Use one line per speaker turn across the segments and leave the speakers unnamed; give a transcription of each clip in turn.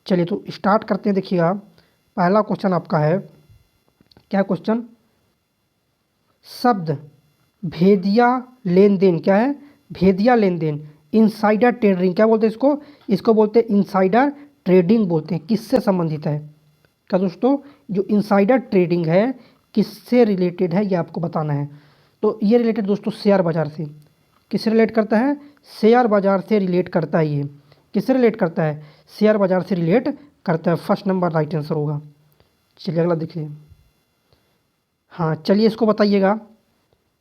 चलिए तो स्टार्ट करते हैं। देखिएगा पहला क्वेश्चन आपका है, क्या क्वेश्चन, शब्द भेदिया लेन देन, क्या है, भेदिया लेन देन, इनसाइडर ट्रेडिंग, क्या बोलते हैं इसको, इसको बोलते हैं इनसाइडर ट्रेडिंग बोलते हैं। किससे संबंधित है, क्या दोस्तों, जो इनसाइडर ट्रेडिंग है किससे रिलेटेड है ये आपको बताना है। तो ये रिलेटेड दोस्तों शेयर बाज़ार से, किससे रिलेट करता है, शेयर बाज़ार से रिलेट करता है। ये किससे रिलेट करता है, शेयर बाज़ार से रिलेट करता है। फर्स्ट नंबर राइट आंसर होगा। चलिए अगला देखिए। हाँ चलिए इसको बताइएगा।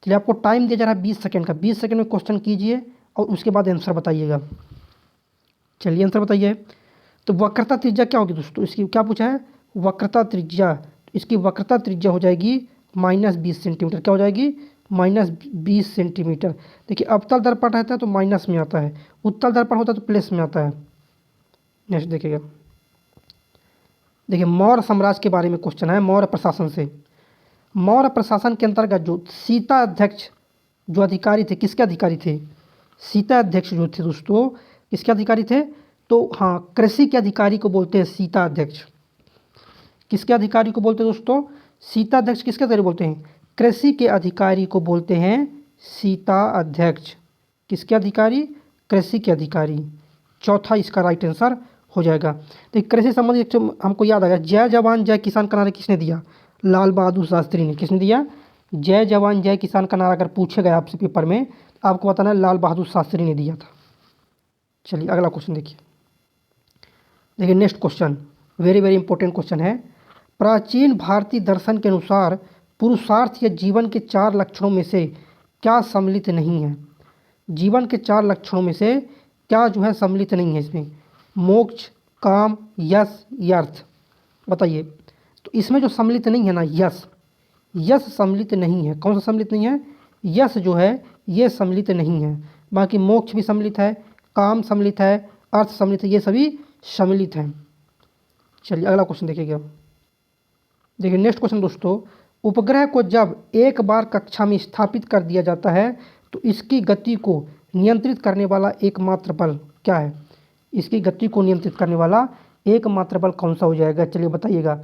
चलिए आपको टाइम दिया जा रहा है 20 सेकंड का, 20 सेकंड में क्वेश्चन कीजिए और उसके बाद आंसर बताइएगा। चलिए आंसर बताइए। तो वक्रता त्रिज्या क्या होगी दोस्तों, इसकी क्या पूछा है, वक्रता त्रिज्या। इसकी वक्रता त्रिज्या हो जाएगी -20 सेंटीमीटर। क्या हो जाएगी, -20 सेंटीमीटर। देखिए अवतल दर्पण रहता है तो माइनस में आता है, उत्तल दर्पण होता है तो प्लस में आता है। नेक्स्ट देखिएगा। देखिए मौर्य साम्राज्य के बारे में क्वेश्चन है, मौर्य प्रशासन से। मौर्य प्रशासन के अंतर्गत जो सीता अध्यक्ष जो अधिकारी थे, किसके अधिकारी थे, सीता अध्यक्ष जो थे दोस्तों किसके अधिकारी थे, तो हाँ कृषि के अधिकारी को बोलते हैं सीता अध्यक्ष। किसके अधिकारी को बोलते हैं दोस्तों, सीता अध्यक्ष किसके अधिकारी बोलते हैं, कृषि के अधिकारी को बोलते हैं सीता अध्यक्ष। किसके अधिकारी, कृषि के अधिकारी। चौथा इसका राइट आंसर हो जाएगा। तो कृषि संबंधी हमको याद आ गया, जय जवान जय किसान का नारा किसने दिया, लाल बहादुर शास्त्री ने। किसने दिया, जय जवान जय किसान का नारा अगर पूछे गया आपसे पेपर में आपको बताना है लाल बहादुर शास्त्री ने दिया था। चलिए अगला क्वेश्चन देखिए। देखिए next question very very important question है। प्राचीन भारतीय दर्शन के अनुसार पुरुषार्थ या जीवन के 4 लक्षणों में से क्या सम्मिलित नहीं है, जीवन के 4 लक्षणों में से क्या जो है सम्मिलित नहीं है इसमें, मोक्ष, काम, यश या अर्थ, बताइए। तो इसमें जो सम्मिलित नहीं है ना, यश, यश सम्मिलित नहीं है। कौन सा सम्मिलित नहीं है, यश जो है ये सम्मिलित नहीं है। बाकी मोक्ष भी सम्मिलित है, काम सम्मिलित है, अर्थ सम्मिलित है, ये सभी सम्मिलित हैं। चलिए अगला क्वेश्चन देखिएगा। देखिए नेक्स्ट क्वेश्चन दोस्तों, उपग्रह को जब एक बार कक्षा में स्थापित कर दिया जाता है तो इसकी गति को नियंत्रित करने वाला एकमात्र बल क्या है, इसकी गति को नियंत्रित करने वाला एकमात्र बल कौन सा हो जाएगा, चलिए बताइएगा।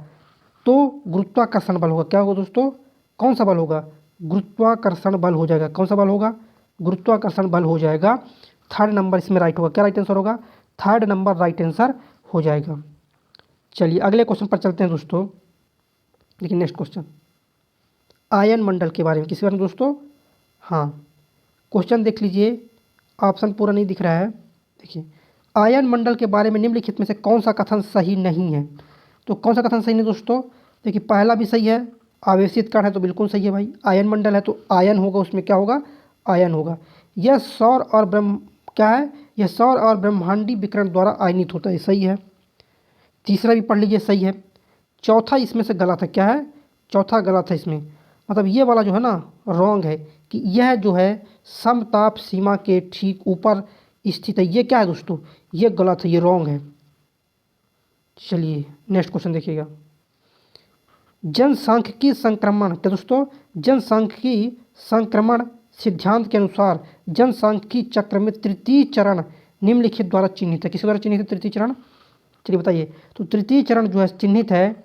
तो गुरुत्वाकर्षण बल होगा। क्या होगा दोस्तों, कौन सा बल होगा, गुरुत्वाकर्षण बल हो जाएगा। कौन सा बल होगा, गुरुत्वाकर्षण बल हो जाएगा। थर्ड नंबर इसमें राइट होगा। क्या राइट आंसर होगा, थर्ड नंबर राइट आंसर हो जाएगा। चलिए अगले क्वेश्चन पर चलते हैं दोस्तों। देखिए नेक्स्ट क्वेश्चन, आयन मंडल के बारे में, किसी बारे में दोस्तों, हाँ क्वेश्चन देख लीजिए, ऑप्शन पूरा नहीं दिख रहा है। देखिए आयन मंडल के बारे में निम्नलिखित में से कौन सा कथन सही नहीं है, तो कौन सा कथन सही नहीं दोस्तों, देखिए पहला भी सही है, आवेशित कण है तो बिल्कुल सही है भाई, आयन मंडल है तो आयन होगा, उसमें क्या होगा, आयन होगा। यह सौर और ब्रह्म क्या है, यह सौर और ब्रह्मांडी विकिरण द्वारा आयनित होता है, सही है। तीसरा भी पढ़ लीजिए, सही है। चौथा इसमें से गलत है, क्या है, चौथा गलत है इसमें, मतलब ये वाला जो है ना रॉन्ग है कि यह जो है समताप सीमा के ठीक ऊपर स्थित है, ये क्या है दोस्तों, ये गलत है, ये रॉन्ग है। चलिए नेक्स्ट क्वेश्चन देखिएगा। जनसांख्यिकी संक्रमण, क्या दोस्तों, जनसांख्यिकी संक्रमण सिद्धांत के अनुसार जनसांख्यिकी चक्र में तृतीय चरण निम्नलिखित द्वारा चिन्हित है। किसके द्वारा चिन्हित है तृतीय चरण, चलिए बताइए। तो तृतीय चरण जो है चिन्हित है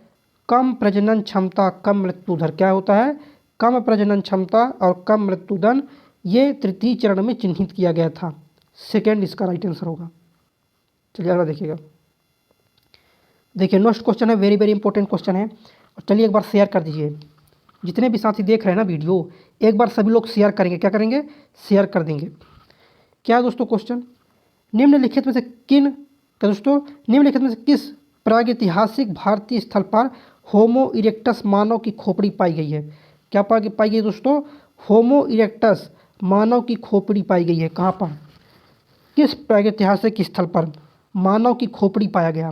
कम प्रजनन क्षमता कम मृत्यु दर। क्या होता है, कम प्रजनन क्षमता और कम मृत्यु दर, ये तृतीय चरण में चिन्हित किया गया था। सेकेंड इसका राइट आंसर होगा। चलिए अगला देखिएगा। देखिए नेक्स्ट क्वेश्चन है, वेरी वेरी इंपॉर्टेंट क्वेश्चन है, और चलिए एक बार शेयर कर दीजिए। जितने भी साथी देख रहे हैं ना वीडियो, एक बार सभी लोग शेयर करेंगे, क्या करेंगे, शेयर कर देंगे। क्या है दोस्तों क्वेश्चन, निम्नलिखित में से किन, क्या दोस्तों, निम्नलिखित में से किस प्रागैतिहासिक भारतीय स्थल पर होमो इरेक्टस मानव की खोपड़ी पाई गई है। क्या पाई गई दोस्तों, होमो इरेक्टस मानव की खोपड़ी पाई गई है। कहाँ पर, किस प्रागैतिहासिक स्थल पर मानव की खोपड़ी पाया गया,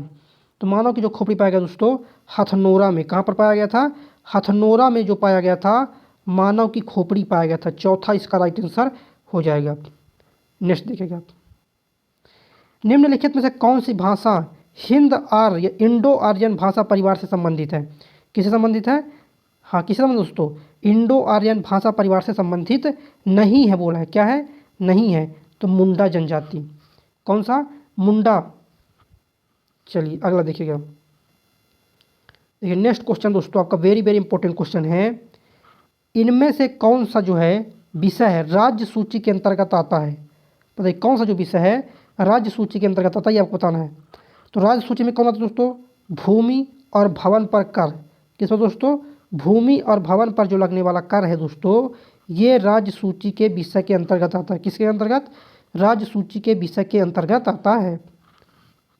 तो मानव की जो खोपड़ी पाया गया दोस्तों हथनोरा में। कहाँ पर पाया गया था, हथनोरा में जो पाया गया था मानव की खोपड़ी पाया गया था। चौथा इसका राइट आंसर हो जाएगा। नेक्स्ट देखिएगा। निम्नलिखित में से कौन सी भाषा हिंद आर्य इंडो आर्यन भाषा परिवार से संबंधित है। किससे संबंधित है, हाँ किससे संबंधित दोस्तों, इंडो आर्यन भाषा परिवार से संबंधित नहीं है बोला है। क्या है, नहीं है, तो मुंडा जनजाति। कौन सा, मुंडा चलिए अगला देखिएगा। देखिए नेक्स्ट क्वेश्चन दोस्तों आपका वेरी वेरी इंपॉर्टेंट क्वेश्चन है, इनमें से कौन सा जो है विषय है राज्य सूची के अंतर्गत आता है। बताइए कौन सा जो विषय है राज्य सूची के अंतर्गत आता है, ये आपको बताना है। तो राज्य सूची में कौन आता है दोस्तों, भूमि और भवन पर कर। किस पर दोस्तों, भूमि और भवन पर जो लगने वाला कर है दोस्तों, ये राज्य सूची के विषय के अंतर्गत आता है। किसके अंतर्गत, राज्य सूची के विषय के अंतर्गत आता है।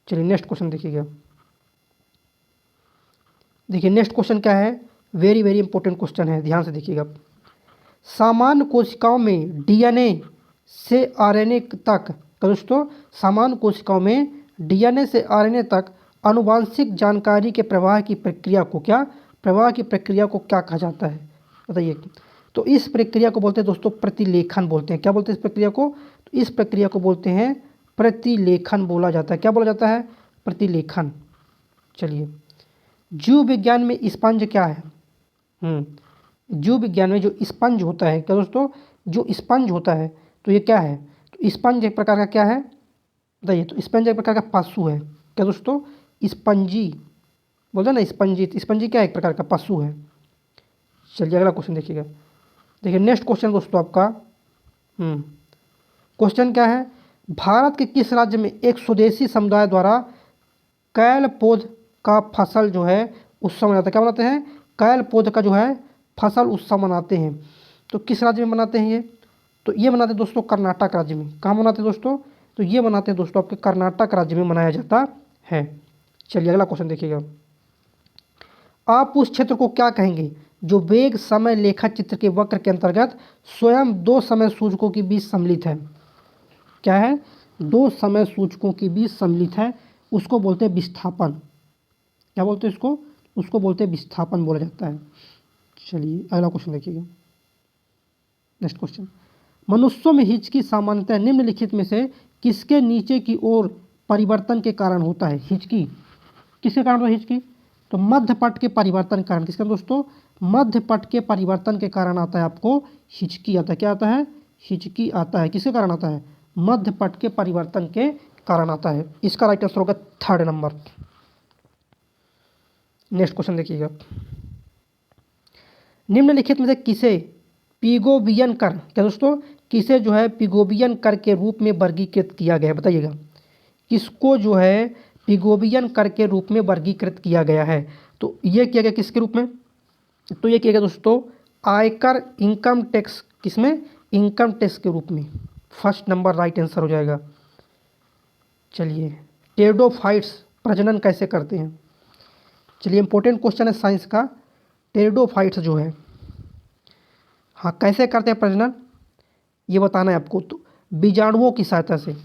चलिए नेक्स्ट क्वेश्चन देखिएगा। देखिए नेक्स्ट क्वेश्चन क्या है, वेरी वेरी इंपॉर्टेंट क्वेश्चन है, ध्यान से देखिएगा। सामान्य कोशिकाओं में डीएनए से आरएनए तक, दोस्तों सामान्य कोशिकाओं में डीएनए से आरएनए तक आनुवांशिक जानकारी के प्रवाह की प्रक्रिया को क्या, प्रवाह की प्रक्रिया को क्या कहा जाता है, बताइए। तो इस प्रक्रिया को बोलते हैं दोस्तों प्रतिलेखन बोलते हैं। क्या बोलते हैं इस प्रक्रिया को, तो इस प्रक्रिया को बोलते हैं प्रतिलेखन बोला जाता है। क्या बोला जाता है, प्रतिलेखन। चलिए जीव विज्ञान में स्पंज क्या है, जीव विज्ञान में जो स्पंज होता है, क्या दोस्तों, जो स्पंज होता है तो ये क्या है, तो स्पंज एक प्रकार का क्या है बताइए। तो स्पंज एक प्रकार का पशु है। क्या दोस्तों, स्पंजी बोलते हैं ना, स्पंजी। स्पंजी क्या है, एक प्रकार का पशु है। चलिए अगला क्वेश्चन देखिएगा। देखिए नेक्स्ट क्वेश्चन दोस्तों आपका क्वेश्चन क्या है, भारत के किस राज्य में एक स्वदेशी समुदाय द्वारा कैल पौध का फसल जो है उत्सव मनाते हैं। क्या मनाते हैं, कैल पौध का जो है फसल उत्सव मनाते हैं। तो किस राज्य में मनाते हैं ये, तो ये मनाते हैं दोस्तों कर्नाटक राज्य में। कहाँ मनाते हैं दोस्तों, तो ये मनाते हैं दोस्तों आपके कर्नाटक राज्य में मनाया जाता है। चलिए अगला क्वेश्चन देखिएगा। आप उस क्षेत्र को क्या कहेंगे जो वेग समय लेखा चित्र के वक्र के अंतर्गत स्वयं दो समय सूचकों के बीच सम्मिलित है। क्या है, दो समय सूचकों के बीच सम्मिलित है, उसको बोलते हैं विस्थापन। क्या बोलते हैं इसको, उसको बोलते हैं विस्थापन बोला जाता है। चलिए अगला क्वेश्चन देखिएगा। नेक्स्ट क्वेश्चन, मनुष्यों में हिचकी सामान्यतः निम्नलिखित में से किसके नीचे की ओर परिवर्तन के कारण होता है। हिचकी किसके कारण होता है, हिचकी तो मध्य पट के परिवर्तन के कारण। किसका दोस्तों, मध्य पट के परिवर्तन के कारण आता है आपको हिचकी आता है। क्या आता है, हिचकी आता है। किसके कारण आता है, मध्य पट के परिवर्तन के कारण आता है। इसका राइट आंसर होगा 3rd नंबर। नेक्स्ट क्वेश्चन देखिएगा। निम्नलिखित में से किसे पिगोवियन कर, क्या दोस्तों, किसे जो है पिगोवियन कर के रूप में वर्गीकृत किया गया है, बताइएगा। किसको जो है पिगोवियन कर के रूप में वर्गीकृत किया गया है। तो ये किया गया किसके रूप में, तो ये किया गया दोस्तों आयकर इनकम टैक्स, किसमें, इनकम टैक्स के रूप में। 1st नंबर राइट आंसर हो जाएगा। चलिए टेरिडोफाइट्स प्रजनन कैसे करते हैं। चलिए इंपॉर्टेंट क्वेश्चन है साइंस का, टेरिडोफाइट्स जो है हाँ कैसे करते हैं प्रजनन, ये बताना है आपको। तो बीजाणुओं की सहायता से,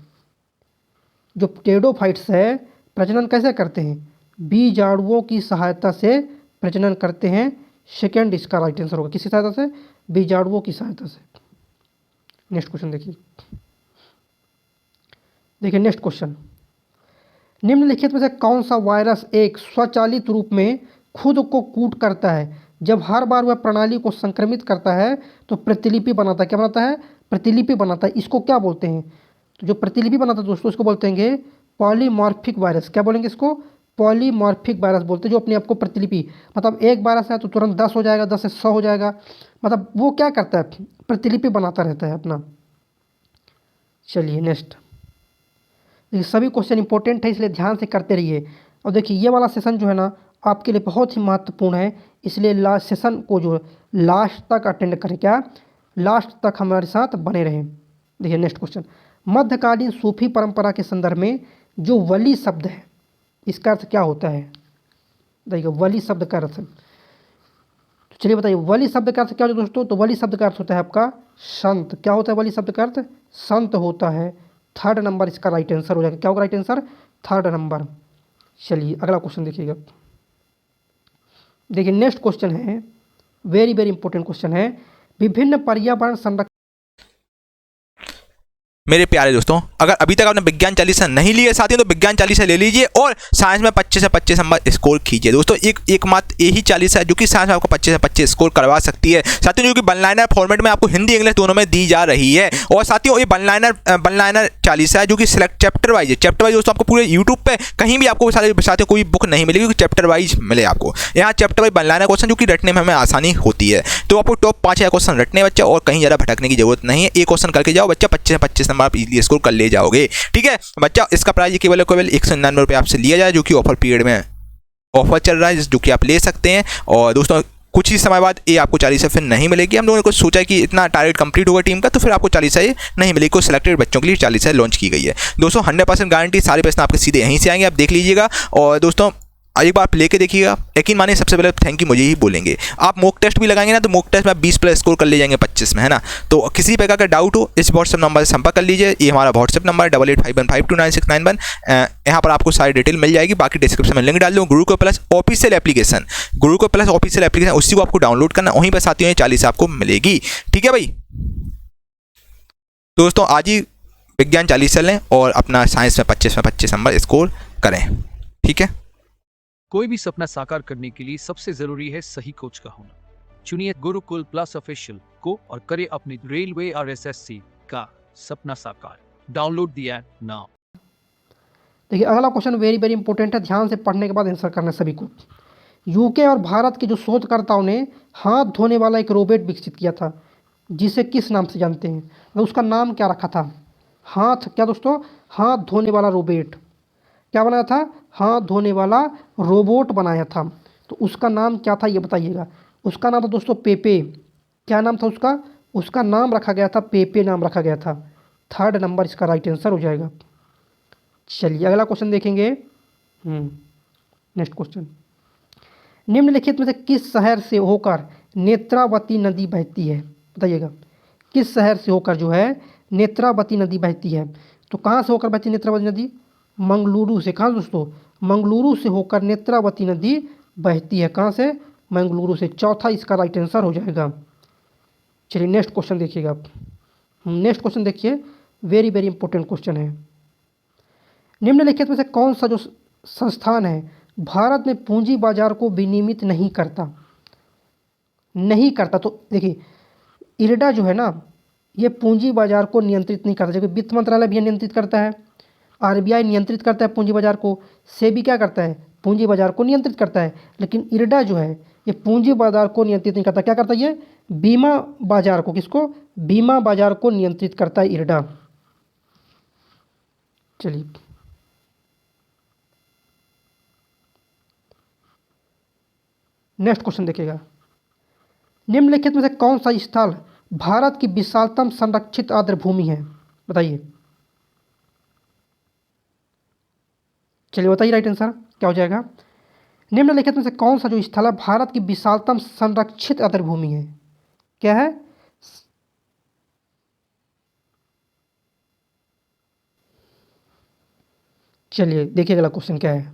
जो टेरिडोफाइट्स है प्रजनन कैसे करते हैं, बीजाणुओं की सहायता से प्रजनन करते हैं। 2nd इसका राइट आंसर होगा, किसकी सहायता से, बीजाणुओं की सहायता से। नेक्स्ट क्वेश्चन देखिए। देखिए नेक्स्ट क्वेश्चन, निम्नलिखित में से कौन सा वायरस एक स्वचालित रूप में खुद को कूट करता है। जब हर बार वह प्रणाली को संक्रमित करता है तो प्रतिलिपि बनाता है। क्या बनाता है, प्रतिलिपि बनाता है। इसको क्या बोलते हैं, तो जो प्रतिलिपि बनाता है दोस्तों इसको बोलते हैं पॉलीमॉर्फिक वायरस। क्या बोलेंगे इसको, पॉलीमॉर्फिक वायरस बोलते हैं। जो अपने आप को प्रतिलिपि, मतलब एक वायरस है तो तुरंत 10 हो जाएगा, 10 से 100 हो जाएगा, मतलब वो क्या करता है, प्रतिलिपि बनाता रहता है अपना। चलिए नेक्स्ट, ये सभी क्वेश्चन इंपॉर्टेंट है इसलिए ध्यान से करते रहिए। और देखिए ये वाला सेशन जो है ना आपके लिए बहुत ही महत्वपूर्ण है, इसलिए लास्ट सेशन को जो लास्ट तक अटेंड करें, क्या लास्ट तक हमारे साथ बने रहें। देखिए नेक्स्ट क्वेश्चन, मध्यकालीन सूफी परंपरा के संदर्भ में जो वली शब्द है इसका अर्थ क्या होता है। देखिए वली शब्द का अर्थ, तो चलिए बताइए वली शब्द का अर्थ क्या होता है दोस्तों। तो वली शब्द का अर्थ होता है आपका संत। क्या होता है वली शब्द का अर्थ, संत होता है। 3rd नंबर इसका राइट आंसर हो जाएगा। क्या होगा राइट आंसर, 3rd नंबर। चलिए अगला क्वेश्चन देखिएगा। देखिए नेक्स्ट क्वेश्चन है वेरी वेरी इंपॉर्टेंट क्वेश्चन है, विभिन्न पर्यावरण संरक्षण
मेरे प्यारे दोस्तों, अगर अभी तक आपने विज्ञान चालीसा नहीं लिया साथियों तो विज्ञान चालीसा ले लीजिए और साइंस में 25 से 25 नंबर स्कोर कीजिए दोस्तों। एकमात्र यही चालीसा है जो कि साइंस में आपको 25 से 25 स्कोर करवा सकती है साथियों, जो कि वन लाइनर फॉर्मेट में आपको हिंदी इंग्लिश दोनों में दी जा रही है। और साथियों ये वन लाइनर चालीसा है जो कि सिलेक्ट चैप्टर वाइज है। चैप्टर वाइज दोस्तों आपको पूरे यूट्यूब पे कहीं भी आपको साथियों कोई बुक नहीं मिलेगी, क्योंकि चैप्टर वाइज मिले आपको। यहाँ chapter wise one liner question जो कि रटने में हमें आसानी होती है। तो आपको टॉप 5 क्वेश्चन रटने बच्चा, और कहीं ज़्यादा भटकने की जरूरत नहीं है। एक क्वेश्चन करके जाओ बच्चा, 25 से 25 नंबर आप इजीली स्कोर कर ले जाओगे। ठीक है बच्चा, इसका प्राइस केवल 199 रुपये आपसे लिया जाए, जो कि ऑफर पीरियड में ऑफर चल रहा है, जो कि आप ले सकते हैं। और दोस्तों कुछ ही समय बाद ये आपको चालीसा फिर नहीं मिलेगी। हम लोगों ने कुछ सोचा कि इतना टारगेट कंप्लीट होगा टीम का, तो फिर आपको चालीसा ये नहीं मिलेगी। कुछ सिलेक्टेड बच्चों के लिए चालीसा लॉन्च की गई है दोस्तों। 100% गारंटी, सारे प्रश्न आपके सीधे यहीं से आएंगे, आप देख लीजिएगा। और दोस्तों एक बार आप लेके देखिएगा, यकीन मानिए सबसे पहले थैंक यू मुझे ही बोलेंगे। आप मॉक टेस्ट भी लगाएंगे ना, तो मॉक टेस्ट में आप 20 प्लस स्कोर कर ले जाएंगे 25 में, है ना। तो किसी प्रकार का डाउट हो इस व्हाट्सएप नंबर से संपर्क कर लीजिए। ये हमारा व्हाट्सएप नंबर है 8851529691। यहाँ पर आपको सारी डिटेल मिल जाएगी। बाकी डिस्क्रिप्शन में लिंक डाल दूँ। Gurukul plus official application, Gurukul plus official application, उसी को आपको डाउनलोड करना, वहीं पर साथियों 40 आपको मिलेगी। ठीक है भाई दोस्तों, आज ही विज्ञान 40 लें और अपना साइंस में 25 नंबर स्कोर करें। ठीक है,
कोई भी सपना साकार करने के लिए सबसे जरूरी है सही कोच का होना। चुनिए गुरुकुल प्लस ऑफिशियल को और करें अपनी रेलवे और एसएससी का सपना साकार। Download the app now.
देखिए अगला क्वेश्चन वेरी वेरी इंपॉर्टेंट है, ध्यान से पढ़ने के बाद आंसर करना सभी को। यूके और भारत के जो शोधकर्ताओं ने हाथ धोने वाला एक रोबोट विकसित किया था, जिसे किस नाम से जानते हैं? तो उसका नाम क्या रखा था? क्या दोस्तों? हाथ धोने वाला रोबोट क्या बनाया था? हाथ धोने वाला रोबोट बनाया था। तो उसका नाम क्या था ये बताइएगा। उसका नाम था दोस्तों पेपे। क्या नाम था उसका? उसका नाम रखा गया था पेपे, नाम रखा गया था। 3rd नंबर इसका राइट आंसर हो जाएगा। चलिए अगला क्वेश्चन देखेंगे। नेक्स्ट क्वेश्चन, निम्नलिखित में से किस शहर से होकर नेत्रावती नदी बहती है? बताइएगा किस शहर से होकर जो है नेत्रावती नदी बहती है? तो कहाँ से होकर बहती है नेत्रावती नदी? मंगलुरु से। कहाँ दोस्तों? मंगलुरु से होकर नेत्रावती नदी बहती है। कहाँ से? मंगलुरु से। 4था इसका राइट आंसर हो जाएगा। चलिए नेक्स्ट क्वेश्चन देखिएगा आप। नेक्स्ट क्वेश्चन देखिए, वेरी वेरी इंपॉर्टेंट क्वेश्चन है। निम्नलिखित में से कौन सा जो संस्थान है भारत में पूंजी बाजार को विनियमित नहीं करता? तो देखिए इरडा जो है ना, ये पूंजी बाजार को नियंत्रित नहीं करता। जबकि वित्त मंत्रालय भी नियंत्रित करता है, आरबीआई नियंत्रित करता है पूंजी बाजार को, सेबी क्या करता है? पूंजी बाजार को नियंत्रित करता है। लेकिन इरडा जो है ये पूंजी बाजार को नियंत्रित नहीं करता। क्या करता है ये? बीमा बाजार को। किसको? बीमा बाजार को नियंत्रित करता है इरडा। चलिए नेक्स्ट क्वेश्चन देखिएगा। निम्नलिखित में से कौन सा स्थल भारत की विशालतम संरक्षित आर्द्र भूमि है? बताइए। चलिए बताइए राइट आंसर क्या हो जाएगा। निम्नलिखित में से कौन सा जो स्थल है भारत की विशालतम संरक्षित आर्द्र भूमि है? क्या है? चलिए देखिए अगला क्वेश्चन क्या है।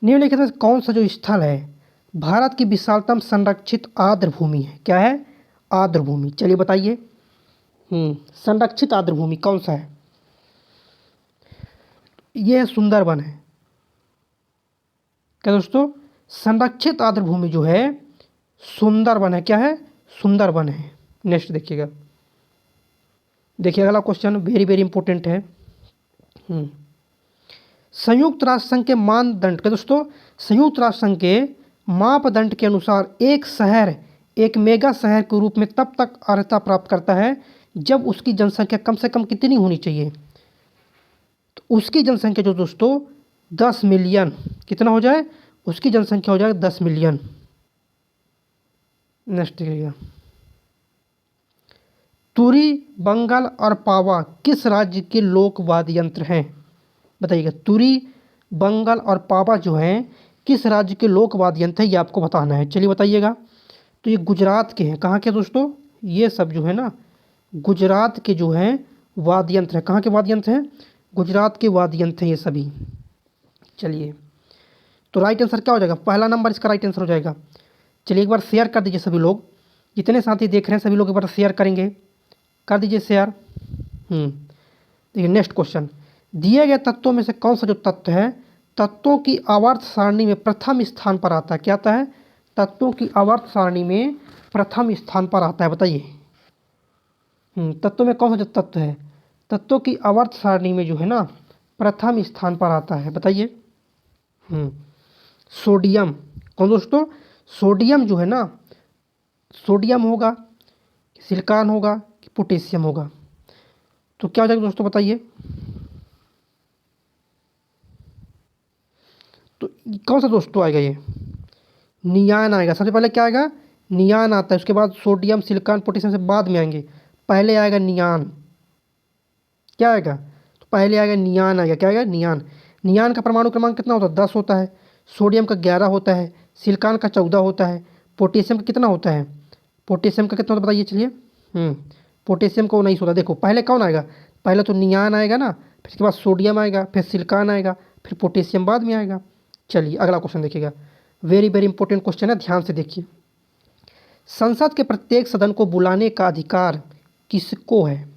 निम्नलिखित में से कौन सा जो स्थल है भारत की विशालतम संरक्षित आर्द्र भूमि है? क्या है? आर्द्र भूमि। चलिए बताइए। संरक्षित आर्द्र भूमि कौन सा है? यह सुंदरबन है। क्या दोस्तों? संरक्षित आर्द्र भूमि जो है सुंदरबन है। क्या है? सुंदरबन है। नेक्स्ट देखिएगा। देखिए अगला क्वेश्चन वेरी वेरी इंपॉर्टेंट है। संयुक्त राष्ट्र संघ के मानदंड के दोस्तों, संयुक्त राष्ट्र संघ के मापदंड के अनुसार एक शहर एक मेगा शहर के रूप में तब तक अर्हता प्राप्त करता है जब उसकी जनसंख्या कम से कम कितनी होनी चाहिए? तो उसकी जनसंख्या जो दोस्तों 10 मिलियन, कितना हो जाए? उसकी जनसंख्या हो जाए 10 मिलियन। नेक्स्ट देखिएगा। तुरी, बंगाल और पावा किस राज्य के लोक वाद्य यंत्र हैं? बताइएगा। तुरी, बंगाल और पावा जो हैं किस राज्य के लोक वाद्य यंत्र है, ये आपको बताना है। चलिए बताइएगा। तो ये गुजरात के हैं। कहाँ के दोस्तों? ये सब जो है ना गुजरात के जो हैं वाद्य यंत्र है। कहाँ के वाद्य यंत्र हैं? गुजरात के वाद्य यंत्र हैं ये सभी। चलिए तो राइट आंसर क्या हो जाएगा? पहला नंबर इसका राइट आंसर हो जाएगा। चलिए एक बार शेयर कर दीजिए सभी लोग, जितने साथी देख रहे हैं सभी लोग एक बार शेयर करेंगे, कर दीजिए शेयर। देखिए नेक्स्ट क्वेश्चन, दिए गए तत्वों में से कौन सा जो तत्व है तत्वों की आवर्त सारणी में प्रथम स्थान पर आता है? क्या आता है? तत्वों की आवर्त सारणी में प्रथम स्थान पर आता है, बताइए। तत्वों में कौन सा जो तत्व है तत्वों की आवर्त सारणी में जो है ना प्रथम स्थान पर आता है, बताइए। सोडियम। कौन दोस्तों? सोडियम जो है ना, सोडियम होगा, सिलिकॉन होगा कि पोटेशियम होगा? तो क्या हो जाएगा दोस्तों, बताइए। तो कौन सा दोस्तों आएगा? ये नियान आएगा। सबसे पहले क्या आएगा? नियान आता है, उसके बाद सोडियम, सिलिकॉन, पोटेशियम से बाद में आएंगे। पहले आएगा नियान। क्या आएगा? तो पहले आएगा नियान आएगा। क्या आएगा? नियान। नियान का परमाणु क्रमांक कितना होता है? 10 होता है। सोडियम का 11 होता है। सिलिकॉन का 14 होता है। पोटेशियम का कितना होता है? पोटेशियम का कितना होता है बताइए, चलिए। पोटेशियम का 19 होता है। देखो पहले कौन आएगा? पहले तो नियान आएगा ना, फिर उसके बाद सोडियम आएगा, फिर सिलिकॉन आएगा, फिर पोटेशियम बाद में आएगा। चलिए अगला क्वेश्चन देखिएगा, वेरी वेरी इंपॉर्टेंट क्वेश्चन है, ध्यान से देखिए। संसद के प्रत्येक सदन को बुलाने का अधिकार किसको है?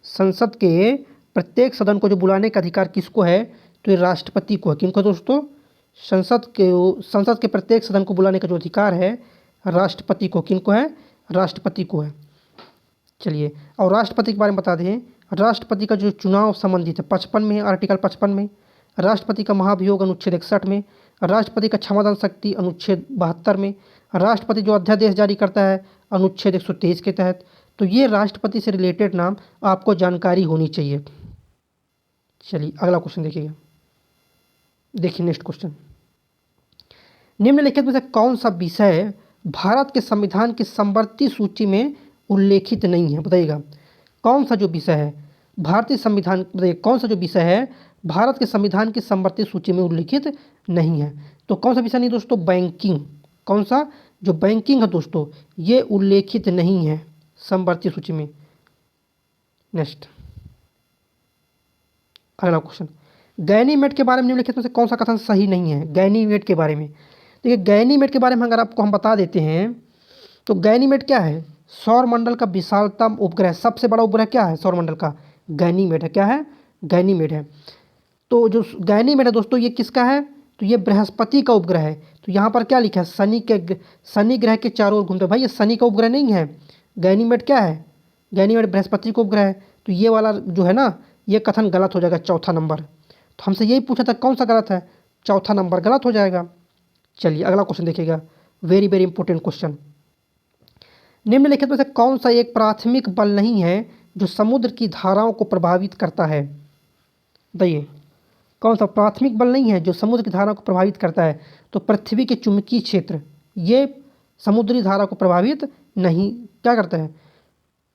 संसद के प्रत्येक सदन को जो बुलाने का अधिकार किसको है? तो ये राष्ट्रपति को है। किनको दोस्तों? संसद के प्रत्येक सदन को बुलाने का जो अधिकार है राष्ट्रपति को। किनको है? राष्ट्रपति को है। चलिए, और राष्ट्रपति के बारे में बता दें, राष्ट्रपति का जो चुनाव संबंधित है 55 में है, आर्टिकल 55 में। राष्ट्रपति का महाभियोग अनुच्छेद 61 में। राष्ट्रपति का क्षमादान शक्ति अनुच्छेद 72 में। राष्ट्रपति जो अध्यादेश जारी करता है अनुच्छेद 123 के तहत। तो ये राष्ट्रपति से रिलेटेड नाम आपको जानकारी होनी चाहिए। चलिए अगला क्वेश्चन देखिएगा। देखिए नेक्स्ट क्वेश्चन, निम्नलिखित में से कौन सा विषय भारत के संविधान की समवर्ती सूची में उल्लेखित नहीं है? बताइएगा कौन सा जो विषय है भारतीय संविधान, बताइए कौन सा जो विषय है भारत के संविधान की समवर्ती सूची में उल्लेखित नहीं है? तो कौन सा विषय नहीं दोस्तों? बैंकिंग। कौन सा? जो बैंकिंग है दोस्तों, ये उल्लेखित नहीं है समवर्ती सूची में। नेक्स्ट अगला क्वेश्चन, गैनीमेड के बारे में निम्नलिखित में से कौन सा कथन सही नहीं है? गैनीमेड के बारे में देखिए, गैनीमेड के बारे में अगर आपको हम बता देते हैं तो गैनीमेड क्या है? सौरमंडल का विशालतम उपग्रह, सबसे बड़ा उपग्रह क्या है सौरमंडल का? गैनीमेड है। क्या है? गैनीमेड है। तो जो गैनीमेड है दोस्तों, ये किसका है? तो ये बृहस्पति का उपग्रह है। तो यहाँ पर क्या लिखा है? शनि ग्रह के चारों ओर घूमते। भाई ये शनि का उपग्रह नहीं है, गैनीमेड क्या है? गैनीमेड बृहस्पति का उपग्रह है। तो ये वाला जो है ना, ये कथन गलत हो जाएगा, चौथा नंबर। तो हमसे यही पूछा था कौन सा गलत है? चौथा नंबर गलत हो जाएगा। चलिए अगला क्वेश्चन देखिएगा, वेरी वेरी इंपॉर्टेंट क्वेश्चन, निम्नलिखित में से कौन सा एक प्राथमिक बल नहीं है जो समुद्र की धाराओं को प्रभावित करता है? बताइए कौन सा प्राथमिक बल नहीं है जो समुद्र की धाराओं को प्रभावित करता है? तो पृथ्वी के चुंबकीय क्षेत्र, ये समुद्री धारा को प्रभावित नहीं क्या करता है?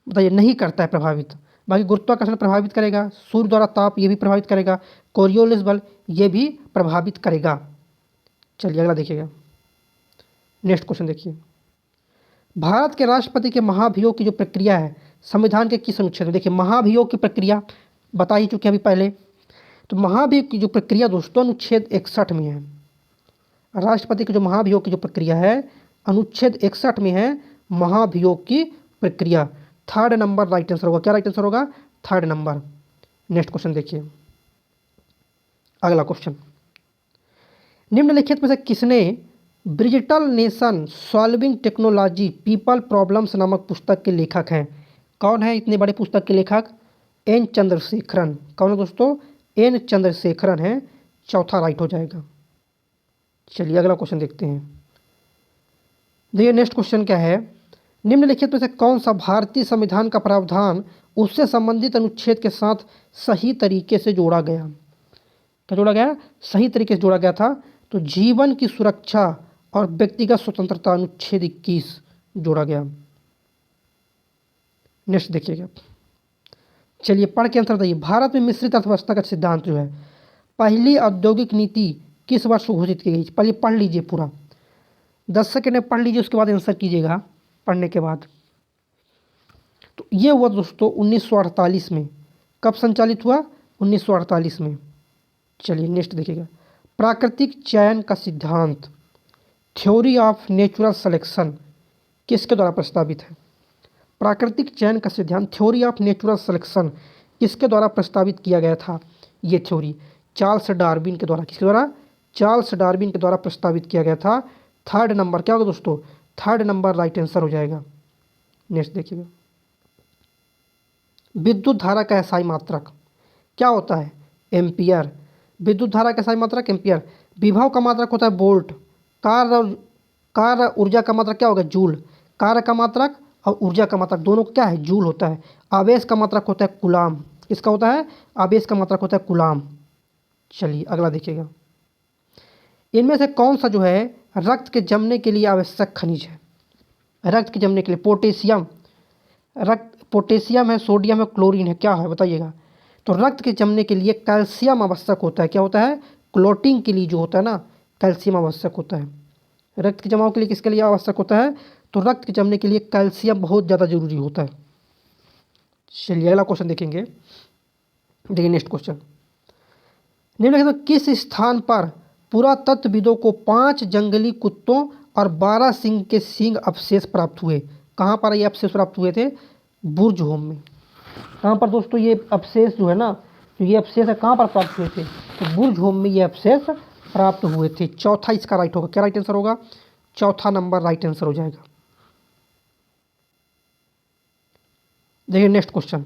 बताइए, नहीं करता है प्रभावित। बाकी गुरुत्वाकर्षण प्रभावित करेगा, सूर्य द्वारा ताप ये भी प्रभावित करेगा, कोरियोलिस बल ये भी प्रभावित करेगा। चलिए अगला देखिएगा, नेक्स्ट क्वेश्चन देखिए, भारत के राष्ट्रपति के महाभियोग की जो प्रक्रिया है संविधान के किस अनुच्छेद में? देखिए महाभियोग की प्रक्रिया बता ही चुके अभी पहले। तो महाभियोग की जो प्रक्रिया दोस्तों अनुच्छेद 61 में है। राष्ट्रपति की जो महाभियोग की जो प्रक्रिया है अनुच्छेद 61 में है महाभियोग की प्रक्रिया। थर्ड नंबर राइट आंसर होगा। क्या राइट आंसर होगा? Third number. नेक्स्ट क्वेश्चन देखिए, अगला क्वेश्चन, निम्नलिखित में से किसने Bridgital nation solving technology people problems नामक पुस्तक के लेखक हैं? कौन है इतने बड़े पुस्तक के लेखक? एन चंद्रशेखरन। कौन है दोस्तों? एन चंद्रशेखरन है। चौथा राइट हो जाएगा। चलिए अगला क्वेश्चन देखते हैं। देखिए नेक्स्ट क्वेश्चन क्या है, निम्नलिखित में से कौन सा भारतीय संविधान का प्रावधान उससे संबंधित अनुच्छेद के साथ सही तरीके से जोड़ा गया? क्या जोड़ा गया? सही तरीके से जोड़ा गया था। तो जीवन की सुरक्षा और व्यक्तिगत स्वतंत्रता अनुच्छेद 21 जोड़ा गया। नेक्स्ट देखिएगा, चलिए पढ़ के आंसर बताइए। भारत में मिश्रित अर्थव्यवस्था का सिद्धांत जो है, पहली औद्योगिक नीति किस वर्ष घोषित की गई? पहले पढ़ लीजिए पूरा, 10 सेकंड में पढ़ लीजिए, उसके बाद आंसर कीजिएगा पढ़ने के बाद। तो ये हुआ दोस्तों 1948 में। कब संचालित हुआ? 1948 में। चलिए नेक्स्ट देखिएगा, प्राकृतिक चयन का सिद्धांत थ्योरी ऑफ नेचुरल सिलेक्शन किसके द्वारा प्रस्तावित है? प्राकृतिक चयन का सिद्धांत थ्योरी ऑफ नेचुरल सिलेक्शन किसके द्वारा प्रस्तावित किया गया था? ये थ्योरी चार्ल्स डार्विन के द्वारा, किसके द्वारा? चार्ल्स डार्विन के द्वारा प्रस्तावित किया गया था। थर्ड नंबर क्या होगा दोस्तों? थर्ड नंबर राइट आंसर हो जाएगा। नेक्स्ट देखिएगा, विद्युत धारा का एसआई मात्रक क्या होता है? एम्पियर। विद्युत धारा का एसआई मात्रक एम्पियर। विभव का मात्रक होता है वोल्ट। कार्य ऊर्जा का मात्रक क्या होगा? जूल। कार्य का मात्रक और ऊर्जा का मात्रक दोनों का क्या है? जूल होता है। आवेश का मात्रक होता है कूलाम। किसका होता है? आवेश का मात्रक होता है कूलाम। चलिए अगला देखिएगा, इनमें से कौन सा जो है रक्त के जमने के लिए आवश्यक खनिज है? रक्त के जमने के लिए पोटेशियम। पोटेशियम है, सोडियम है, क्लोरीन है, क्या है बताइएगा? तो रक्त के जमने के लिए कैल्शियम आवश्यक होता है। क्या होता है? क्लोटिंग के लिए जो होता है ना, कैल्शियम आवश्यक होता है। रक्त के जमाव के लिए किसके लिए आवश्यक होता है? तो रक्त के जमने के लिए कैल्शियम बहुत ज़्यादा जरूरी होता है। चलिए अगला क्वेश्चन देखेंगे। देखिए नेक्स्ट क्वेश्चन, निम्नलिखित में किस स्थान पर पुरातत्वविदों को 5 जंगली कुत्तों और 12 सिंह के सींग अवशेष प्राप्त हुए? कहाँ पर ये अवशेष प्राप्त हुए थे? बुर्ज होम में। कहाँ पर दोस्तों ये अवशेष जो है ना, तो ये अवशेष है कहाँ पर प्राप्त हुए थे? तो बुर्ज होम में ये अवशेष प्राप्त हुए थे। चौथा इसका राइट होगा। क्या राइट आंसर होगा? चौथा नंबर राइट आंसर हो जाएगा। देखिए नेक्स्ट क्वेश्चन,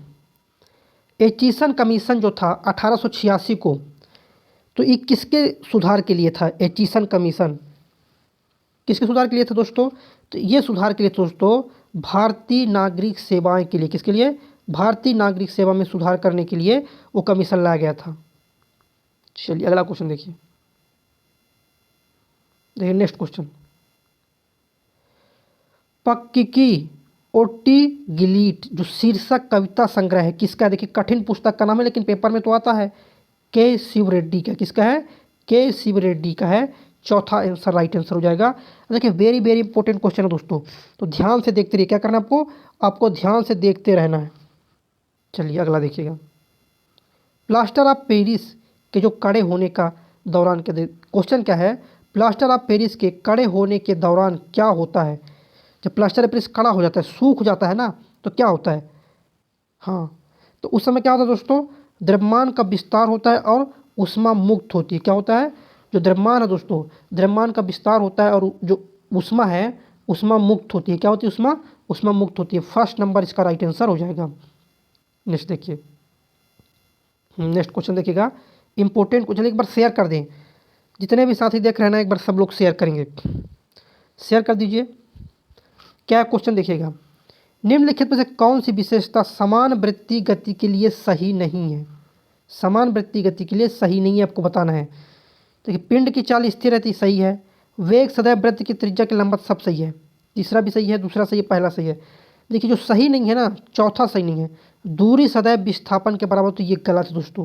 एचिसन कमीशन जो था 1886 को, तो ये किसके सुधार के लिए था? एचिसन कमीशन किसके सुधार के लिए था दोस्तों? तो ये सुधार के लिए दोस्तों भारतीय नागरिक सेवाएं के लिए, किसके लिए? भारतीय नागरिक सेवा में सुधार करने के लिए वो कमीशन लाया गया था। चलिए अगला क्वेश्चन देखिए। नेक्स्ट क्वेश्चन, पक्की ओटी गिलीट जो शीर्षक कविता संग्रह है किसका है? देखिए कठिन पुस्तक का नाम है लेकिन पेपर में तो आता है। के शिव रेड्डी का। किसका है? के शिव रेड्डी का है। चौथा आंसर राइट आंसर हो जाएगा। देखिए वेरी वेरी इंपॉर्टेंट क्वेश्चन है दोस्तों, तो ध्यान से देखते रहिए। क्या करना है आपको? आपको ध्यान से देखते रहना है। चलिए अगला देखिएगा, प्लास्टर ऑफ पेरिस के जो कड़े होने का दौरान के क्वेश्चन क्या है? प्लास्टर ऑफ पेरिस के कड़े होने के दौरान क्या होता है? जब प्लास्टर ऑफ पेरिस कड़ा हो जाता है, सूख जाता है ना, तो क्या होता है? हाँ, तो उस समय क्या होता है दोस्तों? द्रव्यमान का विस्तार होता है और ऊष्मा मुक्त होती है। क्या होता है? जो द्रव्यमान है दोस्तों, द्रव्यमान का विस्तार होता है और जो ऊष्मा है ऊष्मा मुक्त होती है। क्या होती है? ऊष्मा मुक्त होती है। फर्स्ट नंबर इसका राइट आंसर हो जाएगा। नेक्स्ट देखिए, नेक्स्ट क्वेश्चन देखिएगा, इंपॉर्टेंट क्वेश्चन। एक बार शेयर कर दें, जितने भी साथी देख रहे हैं ना, एक बार सब लोग शेयर करेंगे। शेयर कर दीजिए। क्या क्वेश्चन देखिएगा, निम्नलिखित में से कौन सी विशेषता समान वृत्तीय गति के लिए सही नहीं है? समान वृत्तीय गति के लिए सही नहीं है, आपको बताना है। देखिए पिंड की चाल स्थिर रहती, सही है। वेग सदैव वृत्त की त्रिज्या के लंबवत, सब सही है। तीसरा भी सही है, दूसरा सही है, पहला सही है। देखिए जो सही नहीं है ना, चौथा सही नहीं है। दूरी सदैव विस्थापन के बराबर, तो ये गलत है दोस्तों।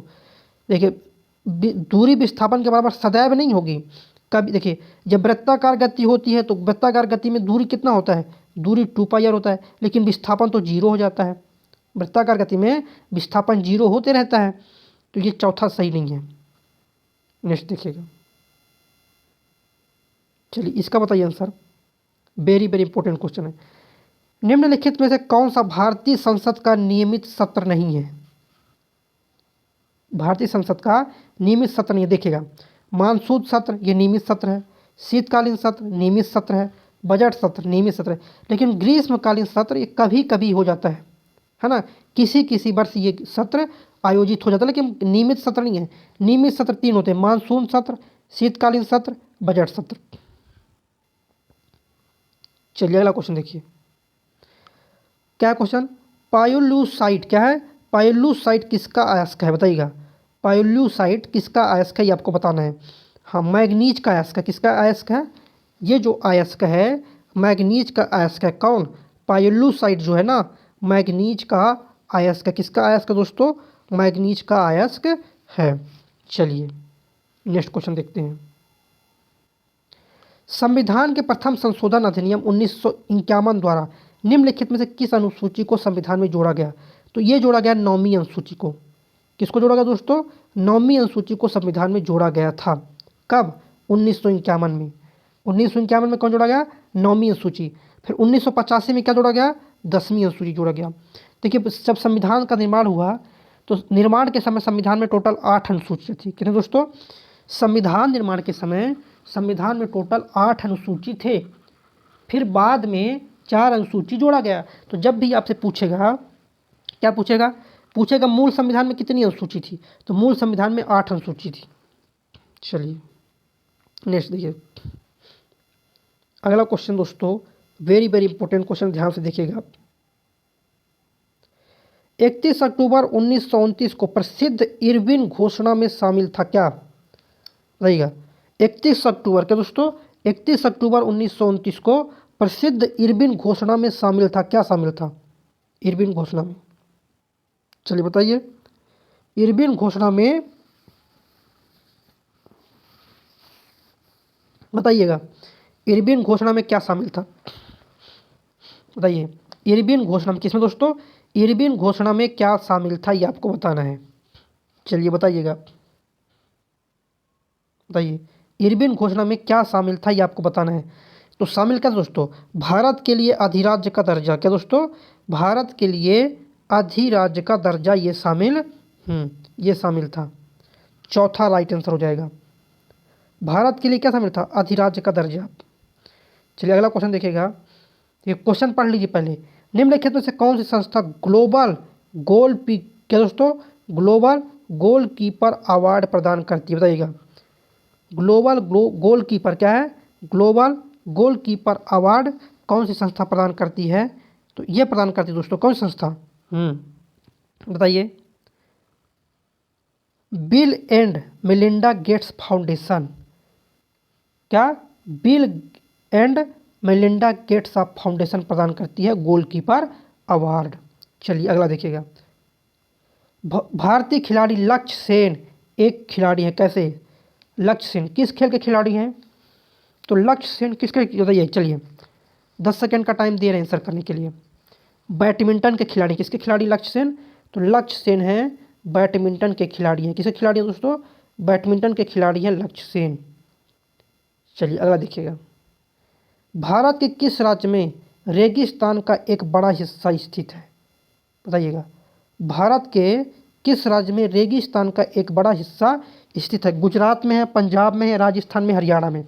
देखिए दूरी विस्थापन के बराबर सदैव नहीं होगी कभी। देखिए जब वृत्ताकार गति होती है तो वृत्ताकार गति में दूरी कितना होता है? दूरी 2πr होता है, लेकिन विस्थापन तो 0 हो जाता है। वृत्ताकार गति में विस्थापन 0 होते रहता है, तो ये चौथा सही नहीं है। नेक्स्ट देखिएगा, चलिए इसका बताइए answer. Very very important question है। निम्नलिखित में से कौन सा भारतीय संसद का नियमित सत्र नहीं है? भारतीय संसद का नियमित सत्र नहीं है। देखिएगा मानसून सत्र ये नियमित सत्र है, शीतकालीन सत्र नियमित सत्र है, बजट सत्र नियमित सत्र है, लेकिन ग्रीष्मकालीन सत्र ये कभी कभी हो जाता है ना। किसी किसी वर्ष ये सत्र आयोजित हो जाता है, लेकिन नियमित सत्र नहीं है। नियमित सत्र 3 होते हैं, मानसून सत्र, शीतकालीन सत्र, बजट सत्र। चलिए अगला क्वेश्चन देखिए। क्या क्वेश्चन? पायोलूसाइट क्या है? पायोलूसाइट किसका अयस्क है? बताइएगा। पायोलूसाइट किसका अयस्क है, ये आपको बताना है। हाँ, मैग्नीज का अयस्क है। किसका अयस्क है? ये जो अयस्क है मैग्नीज का अयस्क है। कौन? पायोलूसाइट जो है ना, मैग्नीज का अयस्क है। किसका अयस्क है दोस्तों? मैग्नीज का अयस्क है। चलिए नेक्स्ट क्वेश्चन देखते हैं। संविधान के प्रथम संशोधन अधिनियम 1951 द्वारा निम्नलिखित में से किस अनुसूची को संविधान में जोड़ा गया? तो ये जोड़ा गया 9वीं अनुसूची को। किसको जोड़ा गया दोस्तों? 9वीं अनुसूची को संविधान में जोड़ा गया था। कब? 1951 में। 1951 में कौन जोड़ा गया? 9वीं अनुसूची। फिर 1985 में क्या जोड़ा गया? 10वीं अनुसूची जोड़ा गया। देखिए जब संविधान का निर्माण हुआ तो निर्माण के समय संविधान में टोटल 8 अनुसूची थी। कितने दोस्तों? संविधान निर्माण के समय संविधान में टोटल 8 अनुसूची थे, फिर बाद में 4 अनुसूची जोड़ा गया। तो जब भी आपसे पूछेगा, क्या पूछेगा? पूछेगा मूल संविधान में कितनी अनुसूची थी, तो मूल संविधान में 8 अनुसूची थी। चलिए नेक्स्ट देखिए, अगला क्वेश्चन दोस्तों वेरी वेरी इंपॉर्टेंट क्वेश्चन, ध्यान से देखिएगा। 31 अक्टूबर 1929 को प्रसिद्ध इरविन घोषणा में शामिल था क्या? रहेगा 31 अक्टूबर, क्या दोस्तों? 31 अक्टूबर 1929 को प्रसिद्ध इरविन घोषणा में शामिल था। क्या शामिल था इरविन घोषणा में? चलिए बताइए, इरविन घोषणा में बताइएगा, इरविन घोषणा में क्या शामिल था? बताइए, इरविन घोषणा में किसमें दोस्तों? इरविन घोषणा में क्या शामिल था, ये आपको बताना है। चलिए बताइएगा, बताइए इरविन घोषणा में क्या शामिल था, ये आपको बताना है। तो शामिल क्या दोस्तों? भारत के लिए अधिराज्य का दर्जा। क्या दोस्तों? भारत के लिए अधिराज्य का दर्जा, ये शामिल था। चौथा राइट आंसर हो जाएगा। भारत के लिए क्या शामिल था? अधिराज्य का दर्जा। चलिए अगला क्वेश्चन देखिएगा, ये क्वेश्चन पढ़ लीजिए पहले। निम्नलिखित में से कौन सी संस्था ग्लोबल गोलकीपर अवार्ड प्रदान करती है? बताइएगा, ग्लोबल गोलकीपर क्या है? ग्लोबल गोलकीपर अवार्ड कौन सी संस्था प्रदान करती है? तो ये प्रदान करती है दोस्तों, कौन सी संस्था? बताइए, Bill and Melinda Gates Foundation. क्या? Bill and Melinda Gates Foundation प्रदान करती है गोलकीपर अवार्ड। चलिए अगला देखिएगा, भारतीय खिलाड़ी लक्ष्य सेन एक खिलाड़ी है। कैसे? लक्ष्य सेन किस खेल के खिलाड़ी हैं? तो लक्ष्य सेन किसके? बताइए। चलिए 10 सेकेंड का टाइम दे रहे हैं आंसर करने के लिए। बैडमिंटन के खिलाड़ी। किसके खिलाड़ी? लक्ष्य सेन। तो लक्ष्य सेन हैं बैडमिंटन के खिलाड़ी हैं। किसके खिलाड़ी हैं दोस्तों? बैडमिंटन के खिलाड़ी हैं लक्ष्य सेन। चलिए अगला देखिएगा, भारत के किस राज्य में रेगिस्तान का एक बड़ा हिस्सा स्थित है? बताइएगा, भारत के किस राज्य में रेगिस्तान का एक बड़ा हिस्सा स्थित है? गुजरात में है, पंजाब में है, राजस्थान में, हरियाणा में?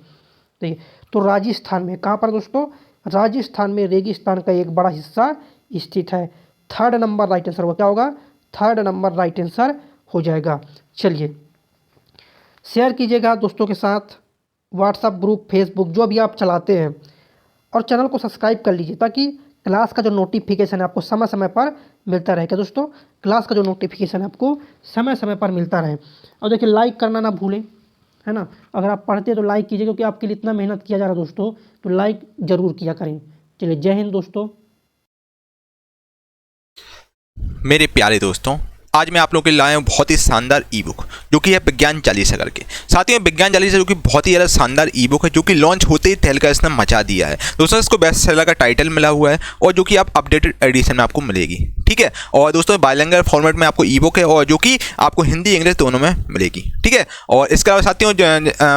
देखिए तो राजस्थान में। कहाँ पर दोस्तों? राजस्थान में रेगिस्तान का एक बड़ा हिस्सा स्थित है। 3rd नंबर राइट आंसर होगा। क्या होगा? 3rd नंबर राइट आंसर हो जाएगा। चलिए शेयर कीजिएगा दोस्तों के साथ, व्हाट्सएप ग्रुप, फेसबुक जो भी आप चलाते हैं, और चैनल को सब्सक्राइब कर लीजिए ताकि क्लास का जो नोटिफिकेशन है आपको समय समय पर मिलता रहे। क्या दोस्तों? क्लास का जो नोटिफिकेशन है आपको समय समय पर मिलता रहे। और देखिए लाइक करना ना भूलें, है ना। अगर आप पढ़ते हैं तो लाइक कीजिए, क्योंकि आपके लिए इतना मेहनत किया जा रहा है दोस्तों, तो लाइक ज़रूर किया करें। चलिए जय हिंद दोस्तों।
मेरे प्यारे दोस्तों, आज मैं आप लोगों के लिए लाया हूँ बहुत ही शानदार ई बुक, जो कि है विज्ञान चालीसा करके। साथियों विज्ञान चालीसा जो कि बहुत ही ज़्यादा शानदार ई बुक है, जो कि लॉन्च होते ही तहलका इसने मचा दिया है दोस्तों। इसको बेस्ट सेलर का टाइटल मिला हुआ है, और जो कि आप अपडेटेड एडिशन में आपको मिलेगी, ठीक है। और दोस्तों बाइलिंगुअल फॉर्मेट में आपको ई बुक है, और जो कि आपको हिंदी इंग्लिश दोनों में मिलेगी, ठीक है। और इसके अलावा साथियों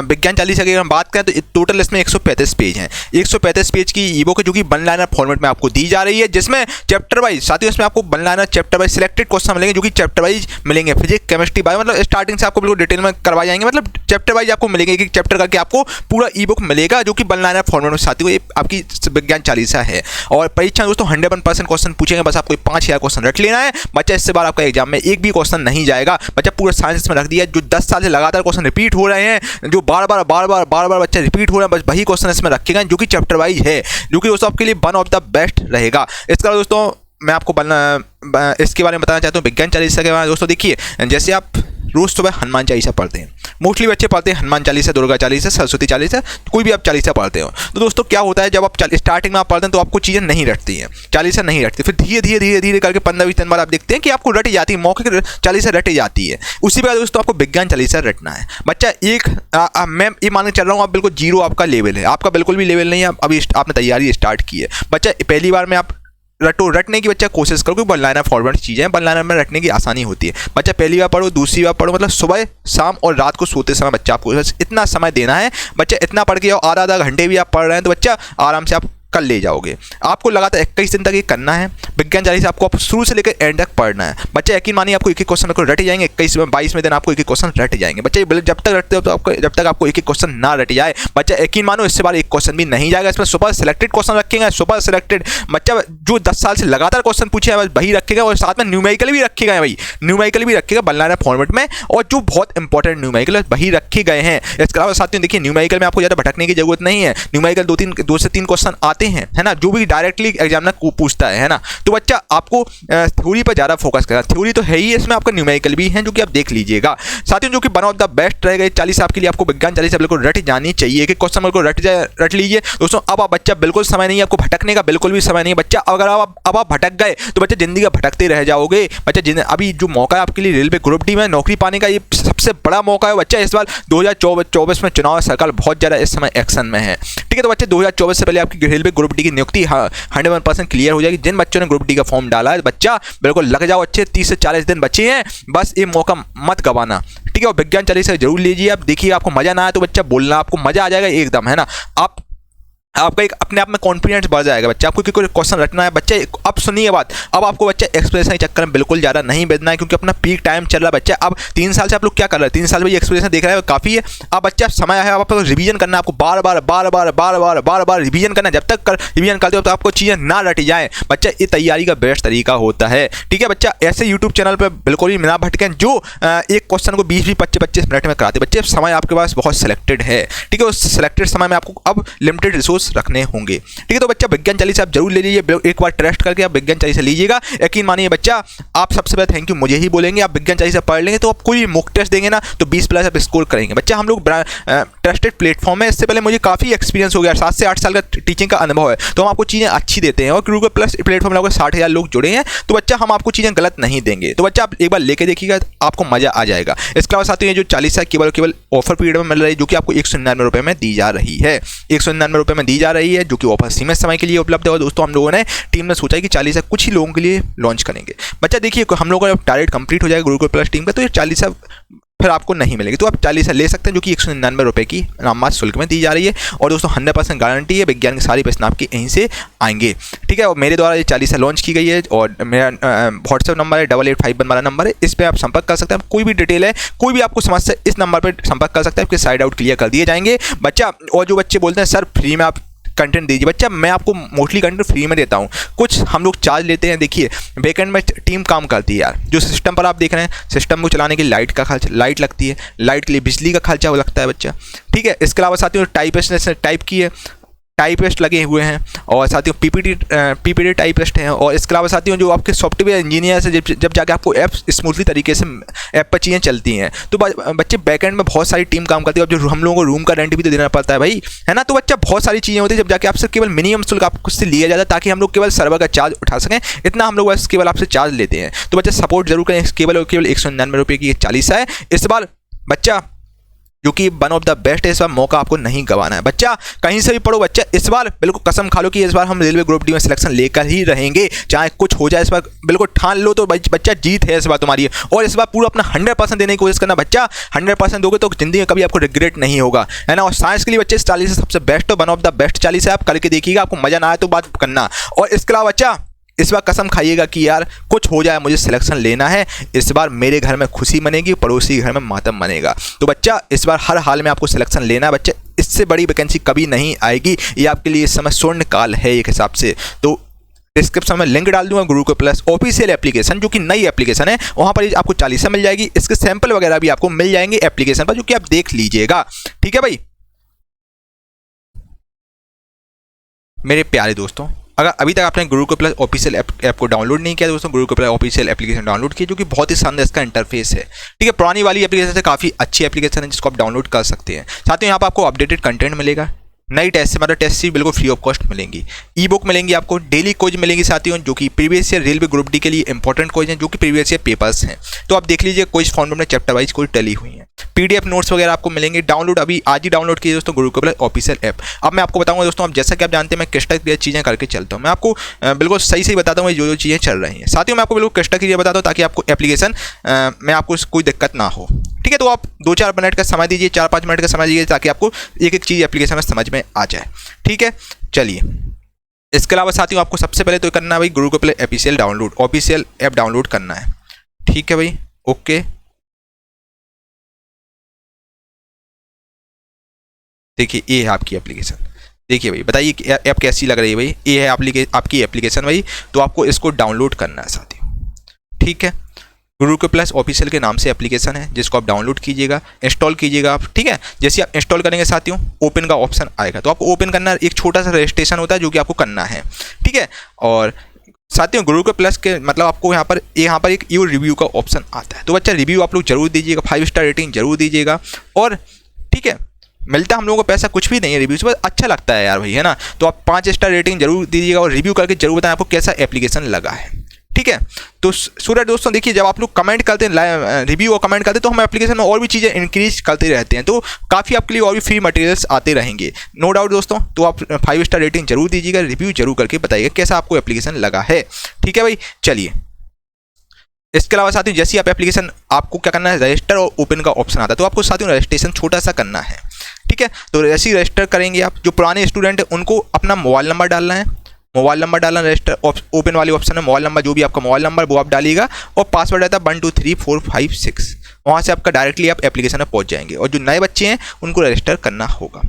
विज्ञान चालीसा की अगर हम बात करें तो टोटल इसमें 135 पेज हैं। 135 पेज की ई बुक है, जो कि वन लाइनर फॉर्मेट में आपको दी जा रही है, जिसमें चैप्टर वाइज साथियों इसमें आपको one liner chapter wise selected question मिलेंगे, जो कि चैप्टर वाइज मिलेंगे। फिजिक्स, केमिस्ट्री, बायो, मतलब स्टार्टिंग से आपको बिल्कुल डिटेल में करवाए जाएंगे, मतलब चैप्टर वाइज आपको मिलेंगे, एक चैप्टर करके आपको पूरा ई बुक मिलेगा, जो कि वन लाइनर फॉर्मेट में साथियों ये आपकी विज्ञान चालीसा है। और परीक्षा दोस्तों 100% क्वेश्चन पूछेंगे, बस आपको 5000 क्वेश्चन रख लेना है बच्चा। इससे बार आपका एग्जाम में एक भी क्वेश्चन नहीं जाएगा बच्चा। पूरा साइंस में रख दिया, जो 10 साल से लगातार क्वेश्चन रिपीट हो रहे हैं, जो बार बार बच्चा रिपीट हो रहे हैं, बस वही क्वेश्चन इसमें रखे गए, जो कि चैप्टर वाइज है, जो कि दोस्तों आपके लिए वन ऑफ द बेस्ट रहेगा। इसके अलावा दोस्तों मैं आपको इसके बारे में बताना चाहता हूँ, विज्ञान चालीसा के बारे में। दोस्तों देखिए, जैसे आप रोज़ सुबह हनुमान चालीसा पढ़ते हैं, मोस्टली बच्चे पढ़ते हैं हनुमान चालीसा, दुर्गा चालीसा, सरस्वती चालीसा, कोई भी आप चालीसा पढ़ते हो, तो दोस्तों क्या होता है, जब आप स्टार्टिंग में आप पढ़ते हैं तो आपको चीज़ें नहीं रटती हैं, चालीसा नहीं रटती, फिर धीरे धीरे करके 15-20 दिन बाद आप देखते हैं कि आपको रटी जाती है, मौखिक चालीसा रटी जाती है। उसी प्रकार दोस्तों आपको विज्ञान चालीसा रटना है बच्चा। मैं ये मानकर चल रहा हूँ, आप बिल्कुल जीरो आपका लेवल है, आपका बिल्कुल भी लेवल नहीं है, अभी आपने तैयारी स्टार्ट की है बच्चा। पहली बार में आप रटने की बच्चा कोशिश करो, क्योंकि वन लाइनर फॉर्मेट चीज़ें हैं, वन लाइनर में रटने की आसानी होती है बच्चा। पहली बार पढ़ो, दूसरी बार पढ़ो, मतलब सुबह, शाम और रात को सोते समय बच्चा आपको इतना समय देना है बच्चा। इतना पढ़ के आओ, आधा घंटे भी आप पढ़ रहे हैं तो बच्चा आराम से आप कल ले जाओगे। आपको लगातार 21 दिन तक ये करना है। विज्ञान 40 आपको आप शुरू से लेकर एंड तक पढ़ना है। बच्चे यकीन मानिए आपको एक एक क्वेश्चन को रट जाएंगे। 21वें दिन आपको एक एक क्वेश्चन रट जाएंगे। बच्चे जब तक रटते हो तो आपको, जब तक आपको एक एक क्वेश्चन ना रट जाए बच्चा यकीन मानो इससे बार एक क्वेश्चन भी नहीं जाएगा। इसमें सुपर सिलेक्टेड क्वेश्चन रखेंगे, सुपर सिलेक्टेड बच्चा जो 10 साल से लगातार क्वेश्चन पूछे हैं वही रखेगा और साथ में न्यूमेरिकल भी रखेगा भाई, न्यूमेरिकल भी रखेगा बनलाना फॉर्मेट में, और जो बहुत इंपॉर्टेंट न्यूमेरिकल वही रखे गए हैं। इसके अलावा साथियों देखिए न्यूमेरिकल में आपको ज़्यादा भटकने की जरूरत नहीं है। न्यूमेरिकल 2 से 3 क्वेश्चन आते हैं, है ना, जो भी डायरेक्टली एग्जामिनर को पूछता है ना। तो बच्चा आपको थ्योरी पर ज़्यादा फोकस करना, थ्योरी तो है ही, इसमें आपका न्यूमेरिकल भी है जो कि आप देख लीजिएगा। साथियों जो कि वन ऑफ द बेस्ट रहेगा 40 आपके लिए, आपको विज्ञान 40 बिल्कुल रट जानी चाहिए कि क्वेश्चन बिल्कुल रट लीजिए दोस्तों। अब आप बच्चा बिल्कुल समय नहीं है आपको भटकने का, बिल्कुल भी समय नहीं है बच्चा। अगर आप भटक गए तो बच्चा जिंदगी भटकते रह जाओगे बच्चा। अभी जो मौका है आपके लिए रेलवे ग्रुप डी में नौकरी पाने का, ये सबसे बड़ा मौका है बच्चा। इस बार 2024 में चुनाव सरकार बहुत ज़्यादा इस समय एक्शन में है, ठीक है। तो बच्चे 2024 से पहले आपकी रेलवे ग्रुप डी की नियुक्ति 100% क्लियर हो जाएगी। जिन बच्चों ने ग्रुप डी का फॉर्म डाला है बच्चा बिल्कुल लग जाओ अच्छे। 30 से 40 दिन बचे हैं, बस ये मौका मत गवाना, ठीक है। और विज्ञान 40 जरूर लीजिए। आप देखिए आपको मजा ना आए तो बच्चा बोलना, आपको मजा आ जाएगा एकदम, है ना। आपका एक अपने आप में कॉन्फिडेंस बढ़ जाएगा बच्चा। आपको कोई क्वेश्चन रटना है बच्चे, अब सुनिए बात, अब आपको बच्चा एक्सप्रेशन के चक्कर में बिल्कुल ज़्यादा नहीं बदलना है क्योंकि अपना पीक टाइम चल रहा है बच्चा। अब 3 साल से आप लोग क्या कर रहे हैं, 3 साल में ये एक्सप्रेशन देख रहे हैं काफ़ी है। अब बच्चा समय है आपको रिवीजन करना है, आपको बार बार रिवीजन करना है। जब तक रिवीजन करते हो तो आपको चीज़ें ना रट जाए बच्चा, ये तैयारी का बेस्ट तरीका होता है, ठीक है बच्चा। ऐसे यूट्यूब चैनल पर बिल्कुल भी ना भटकें जो एक क्वेश्चन को 20-25 मिनट में कराते बच्चे। समय आपके पास बहुत सिलेक्टेड है, ठीक है। उस सिलेक्टेड समय में आपको अब लिमिटेड रिसोर्स रखने होंगे, ठीक है। तो बच्चा विज्ञान 40 आप जरूर ले लीजिए, एक बार टेस्ट करके आप विज्ञान 40 लीजिएगा। यकीन मानिए बच्चा आप सबसे पहले थैंक यू मुझे ही बोलेंगे। आप विज्ञान 40 पढ़ लेंगे तो आप कोई भी मॉक टेस्ट देंगे ना तो 20+ आप स्कोर करेंगे बच्चा। हम लोग ट्रस्टेड प्लेटफॉर्म है, इससे पहले मुझे काफ़ी एक्सपीरियंस हो गया, 7 से 8 साल का टीचिंग का अनुभव है, तो हम आपको चीज़ें अच्छी देते हैं। और गूगल प्लस प्लेटफॉर्म में 60,000 लोग जुड़े हैं, तो बच्चा हम आपको चीज़ें गलत नहीं देंगे। तो बच्चा आप एक बार लेके देखिएगा, आपको मजा आ जाएगा। इसके अलावा साथियों ये जो 40 है केवल ऑफर पीरियड में मिल रही है, जो कि आपको 199 रुपये में दी जा रही है, 199 रुपये में दी जा रही है, जो कि ऑफर सीमित समय के लिए उपलब्ध है। और दोस्तों हम लोगों ने टीम ने सोचा है कि 40 कुछ ही लोगों के लिए लॉन्च करेंगे बच्चा। देखिए हम लोगों का टारगेट कंप्लीट हो जाएगा गुरुकुल प्लस टीम का, तो ये 40 फिर आपको नहीं मिलेगी, तो आप 40 ले सकते हैं, जो कि 199 रुपये की नाममात्र शुल्क में दी जा रही है। और दोस्तों 100% गारंटी है, विज्ञान की सारी प्रश्न आपके यहीं से आएंगे, ठीक है। और मेरे द्वारा ये 40 लॉन्च की गई है और मेरा व्हाट्सएप नंबर है 8851 वाला नंबर है, इस पर आप संपर्क कर सकते हैं। कोई भी डिटेल है, कोई भी आपको समस्या, इस नंबर पर संपर्क कर सकते हैं, आपके साइड आउट क्लियर कर दिए जाएंगे बच्चा। और जो बच्चे बोलते हैं सर फ्री में आप कंटेंट दीजिए बच्चा, मैं आपको मोस्टली कंटेंट फ्री में देता हूँ, कुछ हम लोग चार्ज लेते हैं। देखिए बैकएंड में टीम काम करती है यार, जो सिस्टम पर आप देख रहे हैं, सिस्टम को चलाने के लिए लाइट का खर्चा, लाइट लगती है, लाइट के लिए बिजली का खर्चा वो लगता है बच्चा, ठीक है। इसके अलावा साथियों टाइप की है, टाइपिस्ट लगे हुए हैं, और साथियों पीपीटी टाइपिस्ट हैं। और इसके अलावा साथियों जो आपके सॉफ्टवेयर इंजीनियर से जब जाके आपको ऐप स्मूथली तरीके से ऐप पर चीज़ें चलती हैं, तो बच्चे बैकएंड में बहुत सारी टीम काम करती है। और जो हम लोगों को रूम का रेंट भी तो देना पड़ता है भाई, है ना। तो बच्चा बहुत सारी चीज़ें होती है, जब जाके आपसे केवल मिनिमम शुल्क आपको से लिया जाता है, ताकि हम लोग केवल सर्वर का चार्ज उठा सकें, इतना हम लोग बस केवल आपसे चार्ज लेते हैं। तो बच्चा सपोर्ट जरूर करें, केवल 199 रुपये की 40 है इस बार बच्चा, जो कि वन ऑफ द बेस्ट है। इस बार मौका आपको नहीं गंवाना है बच्चा, कहीं से भी पढ़ो बच्चा। इस बार बिल्कुल कसम खा लो कि इस बार हम रेलवे ग्रुप डी में सिलेक्शन लेकर ही रहेंगे, चाहे कुछ हो जाए। इस बार बिल्कुल ठान लो तो बच्चा जीत है इस बार तुम्हारी। और इस बार पूरा अपना 100% देने की कोशिश करना बच्चा, 100% दोगे तो जिंदगी में कभी आपको रिग्रेट नहीं होगा, है ना। और साइंस के लिए बच्चे 40 सबसे best, one of the best 40 है, आप करके देखिएगा, आपको मजा ना आए तो बात करना। और इसके अलावा बच्चा इस बार कसम खाइएगा कि यार कुछ हो जाए मुझे सिलेक्शन लेना है, इस बार मेरे घर में खुशी मनेगी, पड़ोसी के घर में मातम मनेगा। तो बच्चा इस बार हर हाल में आपको सिलेक्शन लेना है बच्चा, इससे बड़ी वैकेंसी कभी नहीं आएगी, ये आपके लिए इस समय स्वर्ण काल है एक हिसाब से। तो डिस्क्रिप्शन में लिंक डाल दूंगा गुरुकुल प्लस ऑफिशियल एप्लीकेशन, जो कि नई एप्लीकेशन है, वहाँ पर आपको 40 मिल जाएगी। इसके सैंपल वगैरह भी आपको मिल जाएंगे एप्लीकेशन पर, जो कि आप देख लीजिएगा, ठीक है भाई। मेरे प्यारे दोस्तों, अगर अभी तक आपने गुरुकुल प्लस ऑफिशियल ऐप को डाउनलोड नहीं किया दोस्तों, Gurukul plus official application download किया, जो कि बहुत ही शानदार इसका इंटरफेस है, ठीक है। पुरानी वाली एप्लीकेशन से काफ़ी अच्छी एप्लीकेशन है, जिसको आप डाउनलोड कर सकते हैं। साथ ही यहाँ पर आपको अपडेटेड कंटेंट मिलेगा, नई टेस्ट से मतलब टेस्ट सीरीज बिल्कुल फ्री ऑफ कॉस्ट मिलेंगी, ई बुक मिलेंगी, आपको डेली क्विज मिलेंगी साथियों, जो कि previous year railway group D के लिए इंपॉर्टेंट क्विज हैं, जो कि प्रीवियस ईयर पेपर्स हैं। तो आप देख लीजिए क्विज फॉर्मेट में चैप्टर वाइज क्विज टली हुई हैं, पीडीएफ नोट्स वगैरह आपको मिलेंगे। डाउनलोड अभी आज ही डाउनलोड कीजिए दोस्तों गुरुकुल प्लस ऑफिशियल ऐप। अब मैं आपको बताऊंगा दोस्तों, अब जैसा कि आप जानते हैं मैं क्रिस्टल क्लियर चीज़ें करके चलता हूँ, मैं आपको बिल्कुल सही बताता हूँ जो चीज़ें चल रही हैं। साथियों मैं आपको बिल्कुल क्रिस्टल क्लियर बताता हूँ, ताकि आपको एप्लीकेशन में आपको कोई दिक्कत ना हो, ठीक है। तो आप 2-4 मिनट का समय दीजिए, 4-5 मिनट का समय दीजिए, ताकि आपको एक एक चीज़ एप्लीकेशन में समझ में आ जाए, ठीक है। चलिए इसके अलावा साथियों आपको सबसे पहले तो करना है भाई Gurukul play official app download करना है। ठीक है भाई, ओके। देखिए ये है आपकी एप्लीकेशन। देखिए भाई, बताइए कि ऐप कैसी लग रही है भाई। ये है आपकी एप्लीकेशन भाई। तो आपको इसको डाउनलोड करना है साथियों। ठीक है, गुरुकुल प्लस ऑफिशियल के नाम से एप्लीकेशन है, जिसको आप डाउनलोड कीजिएगा, इंस्टॉल कीजिएगा आप। ठीक है, जैसे आप इंस्टॉल करेंगे साथियों, ओपन का ऑप्शन आएगा। तो आपको ओपन करना, एक छोटा सा रजिस्ट्रेशन होता है जो कि आपको करना है। ठीक है, और साथियों गुरुकुल प्लस के मतलब आपको यहाँ पर एक यू रिव्यू का ऑप्शन आता है। तो बच्चा रिव्यू आप लोग जरूर दीजिएगा, 5 स्टार रेटिंग जरूर दीजिएगा। और ठीक है, मिलता हम लोगों को पैसा कुछ भी नहीं है रिव्यू से, बस अच्छा लगता है यार भाई, है ना। तो आप 5 स्टार रेटिंग जरूर दीजिएगा और रिव्यू करके जरूर बताएं आपको कैसा एप्लीकेशन लगा है। ठीक है, तो सूरज दोस्तों देखिए, जब आप लोग कमेंट करते हैं, रिव्यू और कमेंट करते हैं, तो हम एप्लीकेशन में और भी चीज़ें इंक्रीज करते रहते हैं। तो काफ़ी आपके लिए और भी फ्री मटेरियल्स आते रहेंगे, नो डाउट दोस्तों। तो आप 5 स्टार रेटिंग जरूर दीजिएगा, रिव्यू जरूर करके बताइएगा कैसा आपको एप्लीकेशन लगा है। ठीक है भाई, चलिए। इसके अलावा साथियों जैसे आप एप्लीकेशन, आपको क्या करना है, रजिस्टर और ओपन का ऑप्शन आता है। तो आपको साथियों रजिस्ट्रेशन छोटा सा करना है। ठीक है, तो जैसे ही रजिस्टर करेंगे आप, जो पुराने स्टूडेंट हैं उनको अपना मोबाइल नंबर डालना है। मोबाइल नंबर डालना, रजिस्टर ओपन वाले ऑप्शन है, मोबाइल नंबर जो भी आपका मोबाइल नंबर वो आप डालिएगा, और पासवर्ड रहता है 1 2 3 4 5 6। वहाँ से आपका डायरेक्टली आप एप्लीकेशन में पहुँच जाएंगे। और जो नए बच्चे हैं उनको रजिस्टर करना होगा।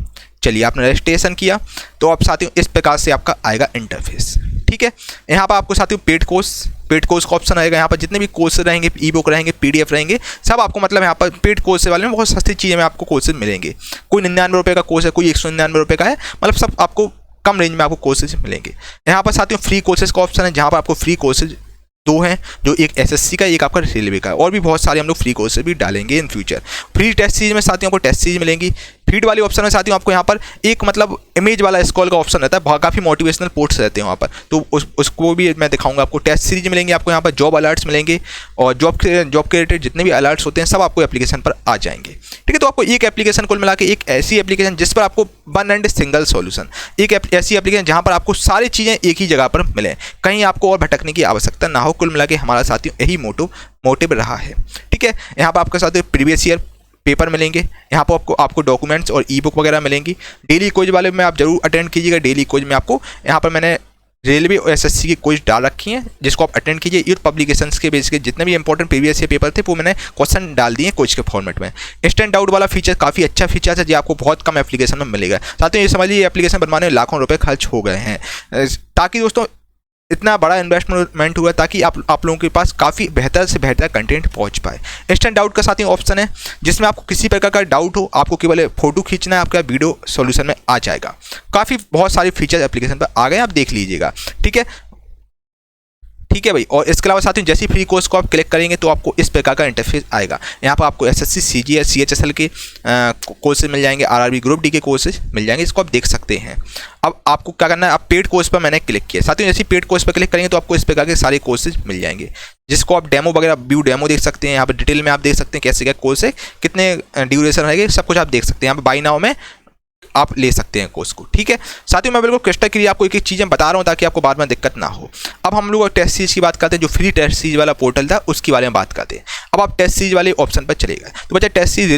चलिए, आपने रजिस्ट्रेशन किया तो आप साथियों इस प्रकार से आपका आएगा इंटरफेस। ठीक है, यहाँ पर आपको साथियों पेड कोर्स का ऑप्शन आएगा। यहाँ पर जितने भी कोर्स रहेंगे, ई बुक रहेंगे, PDF रहेंगे, सब आपको मतलब यहाँ पर पेड कोर्स वाले में बहुत सस्ती चीज़ें में आपको कोर्सेज मिलेंगे। कोई 99 रुपये का कोर्स है, कोई 199 रुपये का है, मतलब सब आपको कम रेंज में आपको कोर्सेज मिलेंगे। यहाँ पर साथियों फ्री कोर्सेज का ऑप्शन है, जहाँ पर आपको फ्री कोर्सेज 2 हैं, जो एक SSC का, एक आपका रेलवे का। और भी बहुत सारे हम लोग फ्री कोर्सेज भी डालेंगे in future. Free test series में साथियों आपको टेस्ट सीरीज मिलेंगी। फीड वाली ऑप्शन में साथियों आपको यहाँ पर एक मतलब इमेज वाला स्क्रॉल का ऑप्शन रहता है, काफ़ी मोटिवेशनल पोस्ट्स रहते हैं वहाँ पर। तो उसको भी मैं दिखाऊंगा आपको। टेस्ट सीरीज मिलेंगे आपको, यहाँ पर जॉब अलर्ट्स मिलेंगे, और जॉब के रिलेटेड जितने भी अलर्ट्स होते हैं सब आपको एप्लीकेशन पर आ जाएंगे। ठीक है, तो आपको एक एप्लीकेशन कुल मिला के, एक ऐसी एप्लीकेशन जिस पर आपको वन एंड सिंगल सॉल्यूशन, एक ऐसी एप्लीकेशन जहाँ पर आपको सारी चीज़ें एक ही जगह पर मिले, कहीं आपको और भटकने की आवश्यकता ना हो। कुल मिला के हमारा साथियों यही मोटिव रहा है। ठीक है, यहाँ पर आपके साथ प्रीवियस ईयर पेपर मिलेंगे, यहाँ पर आपको डॉक्यूमेंट्स और ई बुक वगैरह मिलेंगी। डेली क्विज वाले में आप जरूर अटेंड कीजिएगा। डेली क्विज में आपको यहाँ पर मैंने रेलवे और SSC की क्विज डाल रखी है, जिसको आप अटेंड कीजिए। यूथ पब्लिकेशंस के बेस के जितने भी इंपॉर्टेंट प्रीवियस ईयर पेपर थे वो मैंने क्वेश्चन डाल दिए क्विज के फॉर्मेट में। इंस्टेंट डाउट वाला फीचर काफ़ी अच्छा फीचर है, जो आपको बहुत कम एप्लीकेशन में मिलेगा। साथियों ये समझिए, ये एप्लीकेशन बनवाने में लाखों रुपये खर्च हो गए हैं, ताकि दोस्तों इतना बड़ा इन्वेस्टमेंट हुआ ताकि आप लोगों के पास काफ़ी बेहतर से बेहतर कंटेंट पहुंच पाए। इंस्टेंट डाउट का साथ ही ऑप्शन है, जिसमें आपको किसी प्रकार का डाउट हो, आपको केवल फोटो खींचना है, आपका वीडियो सॉल्यूशन में आ जाएगा। काफ़ी बहुत सारे फीचर्स एप्लीकेशन पर आ गए, आप देख लीजिएगा। ठीक है भाई। और इसके अलावा साथियों जैसे फ्री कोर्स को आप क्लिक करेंगे तो आपको इस प्रकार का इंटरफेस आएगा। यहाँ पर आपको SSC CGL CHSL के कोर्सेज मिल जाएंगे, RRB ग्रुप डी के कोर्सेज मिल जाएंगे, इसको आप देख सकते हैं। अब आपको क्या करना है, आप पेड कोर्स पर मैंने क्लिक किया। साथियों जैसे पेड कोर्स पर क्लिक करेंगे तो आपको इस प्रकार के सारे कोर्सेज मिल जाएंगे, जिसको आप डेमो वगैरह व्यू डेमो देख सकते हैं। यहाँ पर डिटेल में आप देख सकते हैं कैसे क्या कोर्स है, कितने ड्यूरेशन रहेंगे, सब कुछ आप देख सकते हैं। यहाँ पर बाय नाउ में आप ले सकते हैं कोर्स को। ठीक है साथियों, मैं बिल्कुल क्रिस्टल क्लियर आपको एक एक चीज़ें बता रहा हूँ ताकि आपको बाद में दिक्कत ना हो। अब हम लोग टेस्ट सीरीज की बात करते हैं, जो फ्री टेस्ट सीरीज वाला पोर्टल था उसके बारे में बात करते हैं। अब आप टेस्ट सीरीज वाले ऑप्शन पर चले गए तो बच्चा टेस्ट सीरीज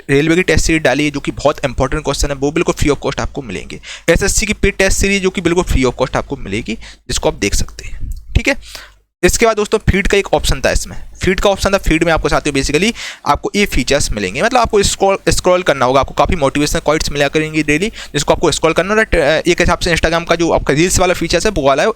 रेलवे की टेस्ट सीरीज डाली है, जो कि बहुत इंपॉर्टेंट क्वेश्चन है, वो बिल्कुल फ्री ऑफ कॉस्ट आपको मिलेंगे। SSC की पेड टेस्ट सीरीज जो कि बिल्कुल फ्री ऑफ कॉस्ट आपको मिलेगी, जिसको आप देख सकते हैं। ठीक है, इसके बाद दोस्तों फीड का एक ऑप्शन था। इसमें फीड का ऑप्शन था, फीड में आपको साथियों बेसिकली आपको ये फीचर्स मिलेंगे, मतलब आपको स्क्रॉल करना होगा, आपको काफ़ी मोटिवेशनल क्वाइट्स मिला करेंगी डेली, जिसको आपको स्क्रॉल करना है। एक हिसाब से इंस्टाग्राम का जो आपका रील्स वाला फीचर्स है वो वाला है,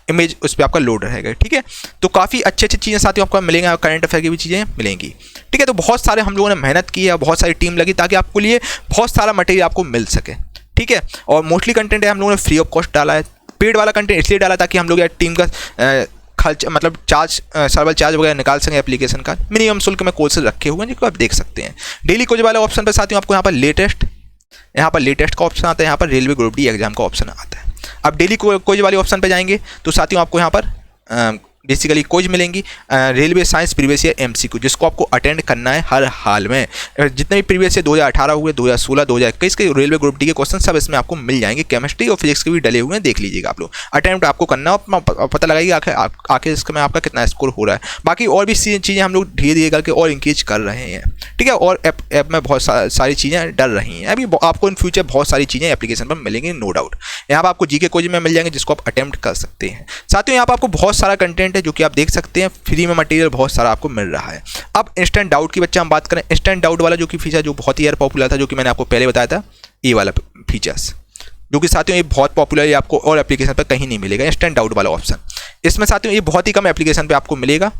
इमेज उस पर आपका लोड रहेगा। ठीक है, तो काफ़ी अच्छी चीज़ें साथियों आपको मिलेंगे, करंट अफेयर की भी चीज़ें मिलेंगी। ठीक है, तो बहुत सारे हम लोगों ने मेहनत की है, बहुत सारी टीम लगी ताकि आपको लिए बहुत सारा मटेरियल आपको मिल सके। ठीक है, और मोस्टली कंटेंट है हम लोगों ने फ्री ऑफ कॉस्ट डाला है। पेड वाला कंटेंट इसलिए डाला ताकि हम लोग यार टीम का खर्च मतलब सर्वर चार्ज वगैरह निकाल सकें। एप्लीकेशन का मिनिमम शुल्क में कोर्सेज रखे हुए हैं, जिनको आप देख सकते हैं। डेली कोच वाले ऑप्शन पर साथियों आपको यहाँ पर लेटेस्ट का ऑप्शन आता है, यहाँ पर रेलवे ग्रुप डी एग्जाम का ऑप्शन आता है। अब डेली कोच वाले ऑप्शन पर जाएंगे तो साथियों आपको यहाँ पर बेसिकली क्विज मिलेंगी railway science previous year MCQ, जिसको आपको अटेंड करना है हर हाल में। जितने भी प्रीवियस ईयर 2018 हुए, 2016, 2021 के रेलवे ग्रुप डी के क्वेश्चन सब इसमें आपको मिल जाएंगे। केमिस्ट्री और फिजिक्स के भी डले हुए हैं, देख लीजिएगा आप लोग। अटेम्प्ट आपको करना है, पता लगाइए आखिर इसमें आपका कितना स्कोर हो रहा है। बाकी और भी चीज़ें हम लोग धीरे धीरे करके और इंक्रीज कर रहे हैं, ठीक है। और ऐप में बहुत सारी चीज़ें डल रही हैं अभी, आपको इन फ्यूचर बहुत सारी चीज़ें एप्लीकेशन पर मिलेंगी, नो डाउट। यहाँ पर आपको जीके क्विज में मिल जाएंगे, जिसको आप अटेम्प्ट कर सकते हैं। साथ ही यहाँ पर आपको बहुत सारा कंटेंट है जो कि आप देख सकते हैं, फ्री में मटेरियल बहुत सारा आपको मिल रहा है। अब इंस्टेंट डाउट की बच्चे हम बात करें, इंस्टेंट डाउट वाला जो कि फीचर जो बहुत ही यार पॉपुलर था, जो कि मैंने आपको पहले बताया था, ये वाला फीचर्स जो कि साथियों ये बहुत पॉपुलर है, आपको और एप्लीकेशन पर कहीं नहीं मिलेगा इंस्टेंट डाउट वाला ऑप्शन। इसमें साथियों ये बहुत ही कम एप्लीकेशन पे आपको मिलेगा,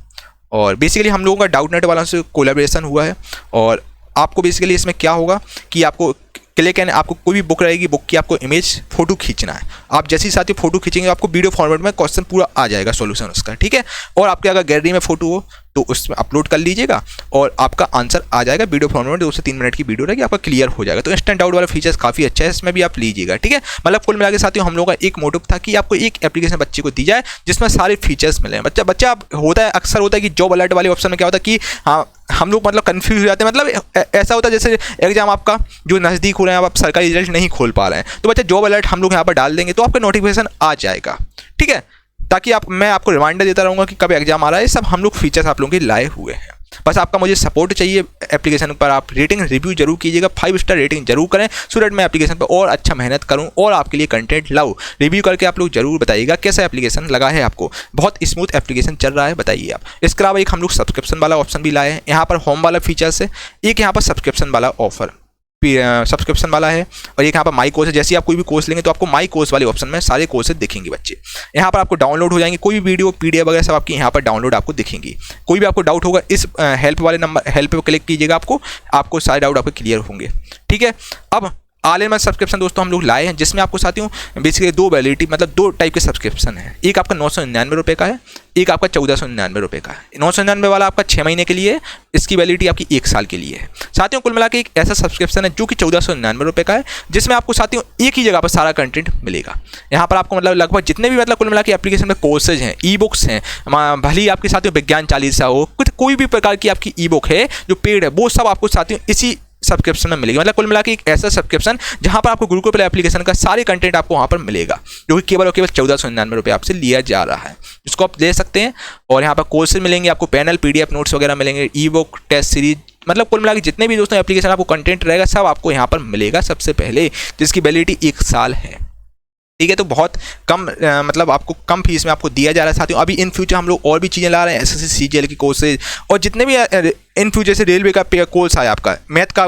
और बेसिकली हम लोगों का डाउट नेट वाला से कोलैबोरेशन हुआ है। और आपको बेसिकली इसमें क्या होगा कि आपको क्लिक एंड आपको कोई भी बुक रहेगी, बुक की आपको इमेज फोटो खींचना है। आप जैसे ही साथियों फोटो खींचेंगे आपको वीडियो फॉर्मेट में क्वेश्चन पूरा आ जाएगा, सॉल्यूशन उसका, ठीक है। और आपके अगर गैलरी में फोटो हो तो उसमें अपलोड कर लीजिएगा और आपका आंसर आ जाएगा वीडियो फॉर्मेट में। 2 से 3 मिनट की वीडियो रहेगी, आपका क्लियर हो जाएगा। तो इंस्टेंट डाउट वाला फीचर्स काफ़ी अच्छा है, इसमें भी आप लीजिएगा, ठीक है। मतलब कुल मिला के साथियों हम लोगों का एक मोटिव था कि आपको एक एप्लीकेशन बच्चे को दी जाए जिसमें सारे फीचर्स मिले। बच्चा होता है, अक्सर होता है कि जॉब अलर्ट वाले ऑप्शन में क्या होता है कि हाँ हम लोग मतलब कन्फ्यूज हो जाते हैं। मतलब ऐसा होता है जैसे एग्जाम आपका जो नज़दीक हो रहे हैं, आप सरकारी रिजल्ट नहीं खोल पा रहे हैं, तो बच्चा जॉब अलर्ट हम लोग यहाँ पर डाल देंगे तो आपका नोटिफिकेशन आ जाएगा, ठीक है। ताकि मैं आपको रिमाइंडर देता रहूँगा कि कब एग्जाम आ रहा है। सब हम लोग फीचर्स आप लोगों के लाए हुए हैं। बस आपका मुझे सपोर्ट चाहिए एप्लीकेशन पर। आप रेटिंग रिव्यू जरूर कीजिएगा, 5 स्टार रेटिंग जरूर करें, सो दैट मैं एप्लीकेशन पर और अच्छा मेहनत करूं और आपके लिए कंटेंट लाऊं। रिव्यू करके आप लोग जरूर बताइएगा कैसा एप्लीकेशन लगा है आपको। बहुत स्मूथ एप्लीकेशन चल रहा है, बताइए आप। इसके अलावा एक हम लोग सब्सक्रिप्शन वाला ऑप्शन भी लाए हैं। यहाँ पर होम वाला फीचर्स है, एक यहाँ पर सब्सक्रिप्शन वाला ऑफर सब्सक्रिप्शन वाला है, और एक यहाँ पर माई कोर्स है। जैसे आप कोई भी कोर्स लेंगे तो आपको माई कोर्स वाले ऑप्शन में सारे कोर्सेज दिखेंगे बच्चे। यहाँ पर आपको डाउनलोड हो जाएंगे, कोई भी वीडियो पीडीएफ वगैरह सब आपकी यहाँ पर डाउनलोड आपको दिखेंगी। कोई भी आपको डाउट होगा इस हेल्प वाले नंबर, हेल्प पे क्लिक कीजिएगा, आपको सारे डाउट आपके क्लियर होंगे, ठीक है। अब ऑल इन वन सब्सक्रिप्शन दोस्तों हम लोग लाए हैं, जिसमें आपको साथियों बेसिकली 2 वैलिडिटी मतलब 2 टाइप के सब्सक्रिप्शन है। एक आपका 999 रुपये का है, एक आपका 1499 रुपये का है। 999 वाला आपका 6 महीने के लिए है, इसकी वैलिडिटी आपकी 1 साल के लिए है। साथियों कुल मिला के एक ऐसा सब्सक्रिप्शन है जो कि 1499 रुपये का है, जिसमें आपको साथियों एक ही जगह पर सारा कंटेंट मिलेगा। यहाँ पर आपको मतलब लगभग जितने भी मतलब कुल मिला के एप्लीकेशन में कोर्सेज हैं, ई बुक्स हैं, भले ही आपके साथियों विज्ञान चालीसा हो, कुछ कोई भी प्रकार की आपकी ई बुक है जो पेड है, वो सब आपको साथियों इसी सब्सक्रिप्शन में मिलेगी। मतलब कुल मिला के एक ऐसा सब्सक्रिप्शन जहां पर आपको गुरुकुल प्ले एप्लीकेशन का सारे कंटेंट आपको वहां पर मिलेगा, जो कि केवल और केवल 1499 रुपये आपसे लिया जा रहा है, जिसको आप ले सकते हैं। और यहाँ पर कोर्सेज मिलेंगे, आपको पैनल पीडीएफ नोट्स वगैरह मिलेंगे, ई बुक, टेस्ट सीरीज, मतलब कुल मिला के जितने भी दोस्तों एप्लीकेशन आपको कंटेंट रहेगा सब आपको यहाँ पर मिलेगा सबसे पहले, जिसकी वैलिडिटी 1 साल है, ठीक है। तो बहुत कम मतलब आपको कम फीस में आपको दिया जा रहा है साथियों। अभी इन फ्यूचर हम लोग और भी चीज़ें ला रहे हैं, एसएससी सीजीएल की कोर्सेज, और जितने भी इन फ्यूचर से रेलवे का कोर्स आया, आपका मैथ का,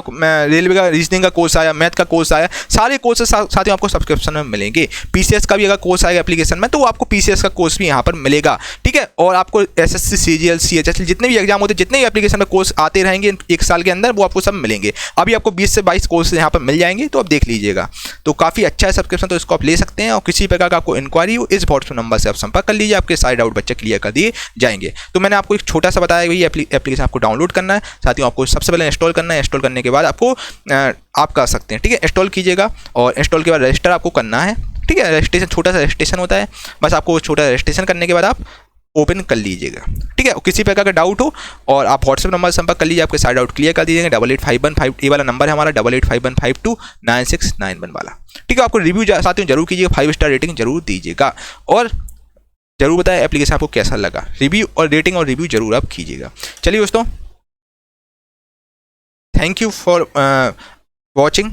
रेलवे का रीजनिंग का कोर्स आया, मैथ का कोर्स आया, सारे कोर्सेज साथियों आपको सब्सक्रिप्शन में मिलेंगे। पीसीएस का भी अगर कोर्स आएगा एप्लीकेशन में तो आपको पीसीएस का कोर्स भी यहाँ पर मिलेगा, ठीक है। और आपको एसएससी सीजीएल सीएचएसएल जितने भी एग्जाम होते हैं, जितने भी एप्लीकेशन में कोर्स आते रहेंगे 1 साल के अंदर, वो आपको सब मिलेंगे। अभी आपको 20 से 22 कोर्स यहाँ पर मिल जाएंगे, तो आप देख लीजिएगा। तो काफ़ी अच्छा है सब्सक्रिप्शन, तो इसको आप ले सकते हैं। और किसी प्रकार का आपको इंक्वायरी हो इस व्हाट्सएप नंबर से आप संपर्क कर लीजिए, आपके सारे डाउट बच्चे क्लियर कर दिए जाएंगे। तो मैंने आपको एक छोटा सा बताया, वही एप्लीकेशन आपको डाउनलोड करना है साथियों, आपको सबसे पहले इंस्टॉल करना है। इंस्टॉल करने के बाद आपको आप कर सकते हैं, ठीक है। इंस्टॉल कीजिएगा और इंस्टॉल के बाद रजिस्टर आपको करना है, ठीक है। रजिस्ट्रेशन छोटा सा रजिस्ट्रेशन होता है, बस आपको छोटा रजिस्ट्रेशन करने के बाद आप ओपन कर लीजिएगा, ठीक है। किसी प्रकार का डाउट हो और आप व्हाट्सएप नंबर से संपर्क कर लीजिए, आपके सारे डाउट क्लियर कर दीजिएगा। 8851 ये वाला नंबर है हमारा, 8851529691 वाला, ठीक है। आपको रिव्यू साथियों जरूर कीजिएगा, 5 स्टार रेटिंग जरूर दीजिएगा, और जरूर बताएं एप्लीकेशन आपको कैसा लगा। रिव्यू और रेटिंग और रिव्यू जरूर आप कीजिएगा। चलिए दोस्तों, थैंक यू फॉर वॉचिंग।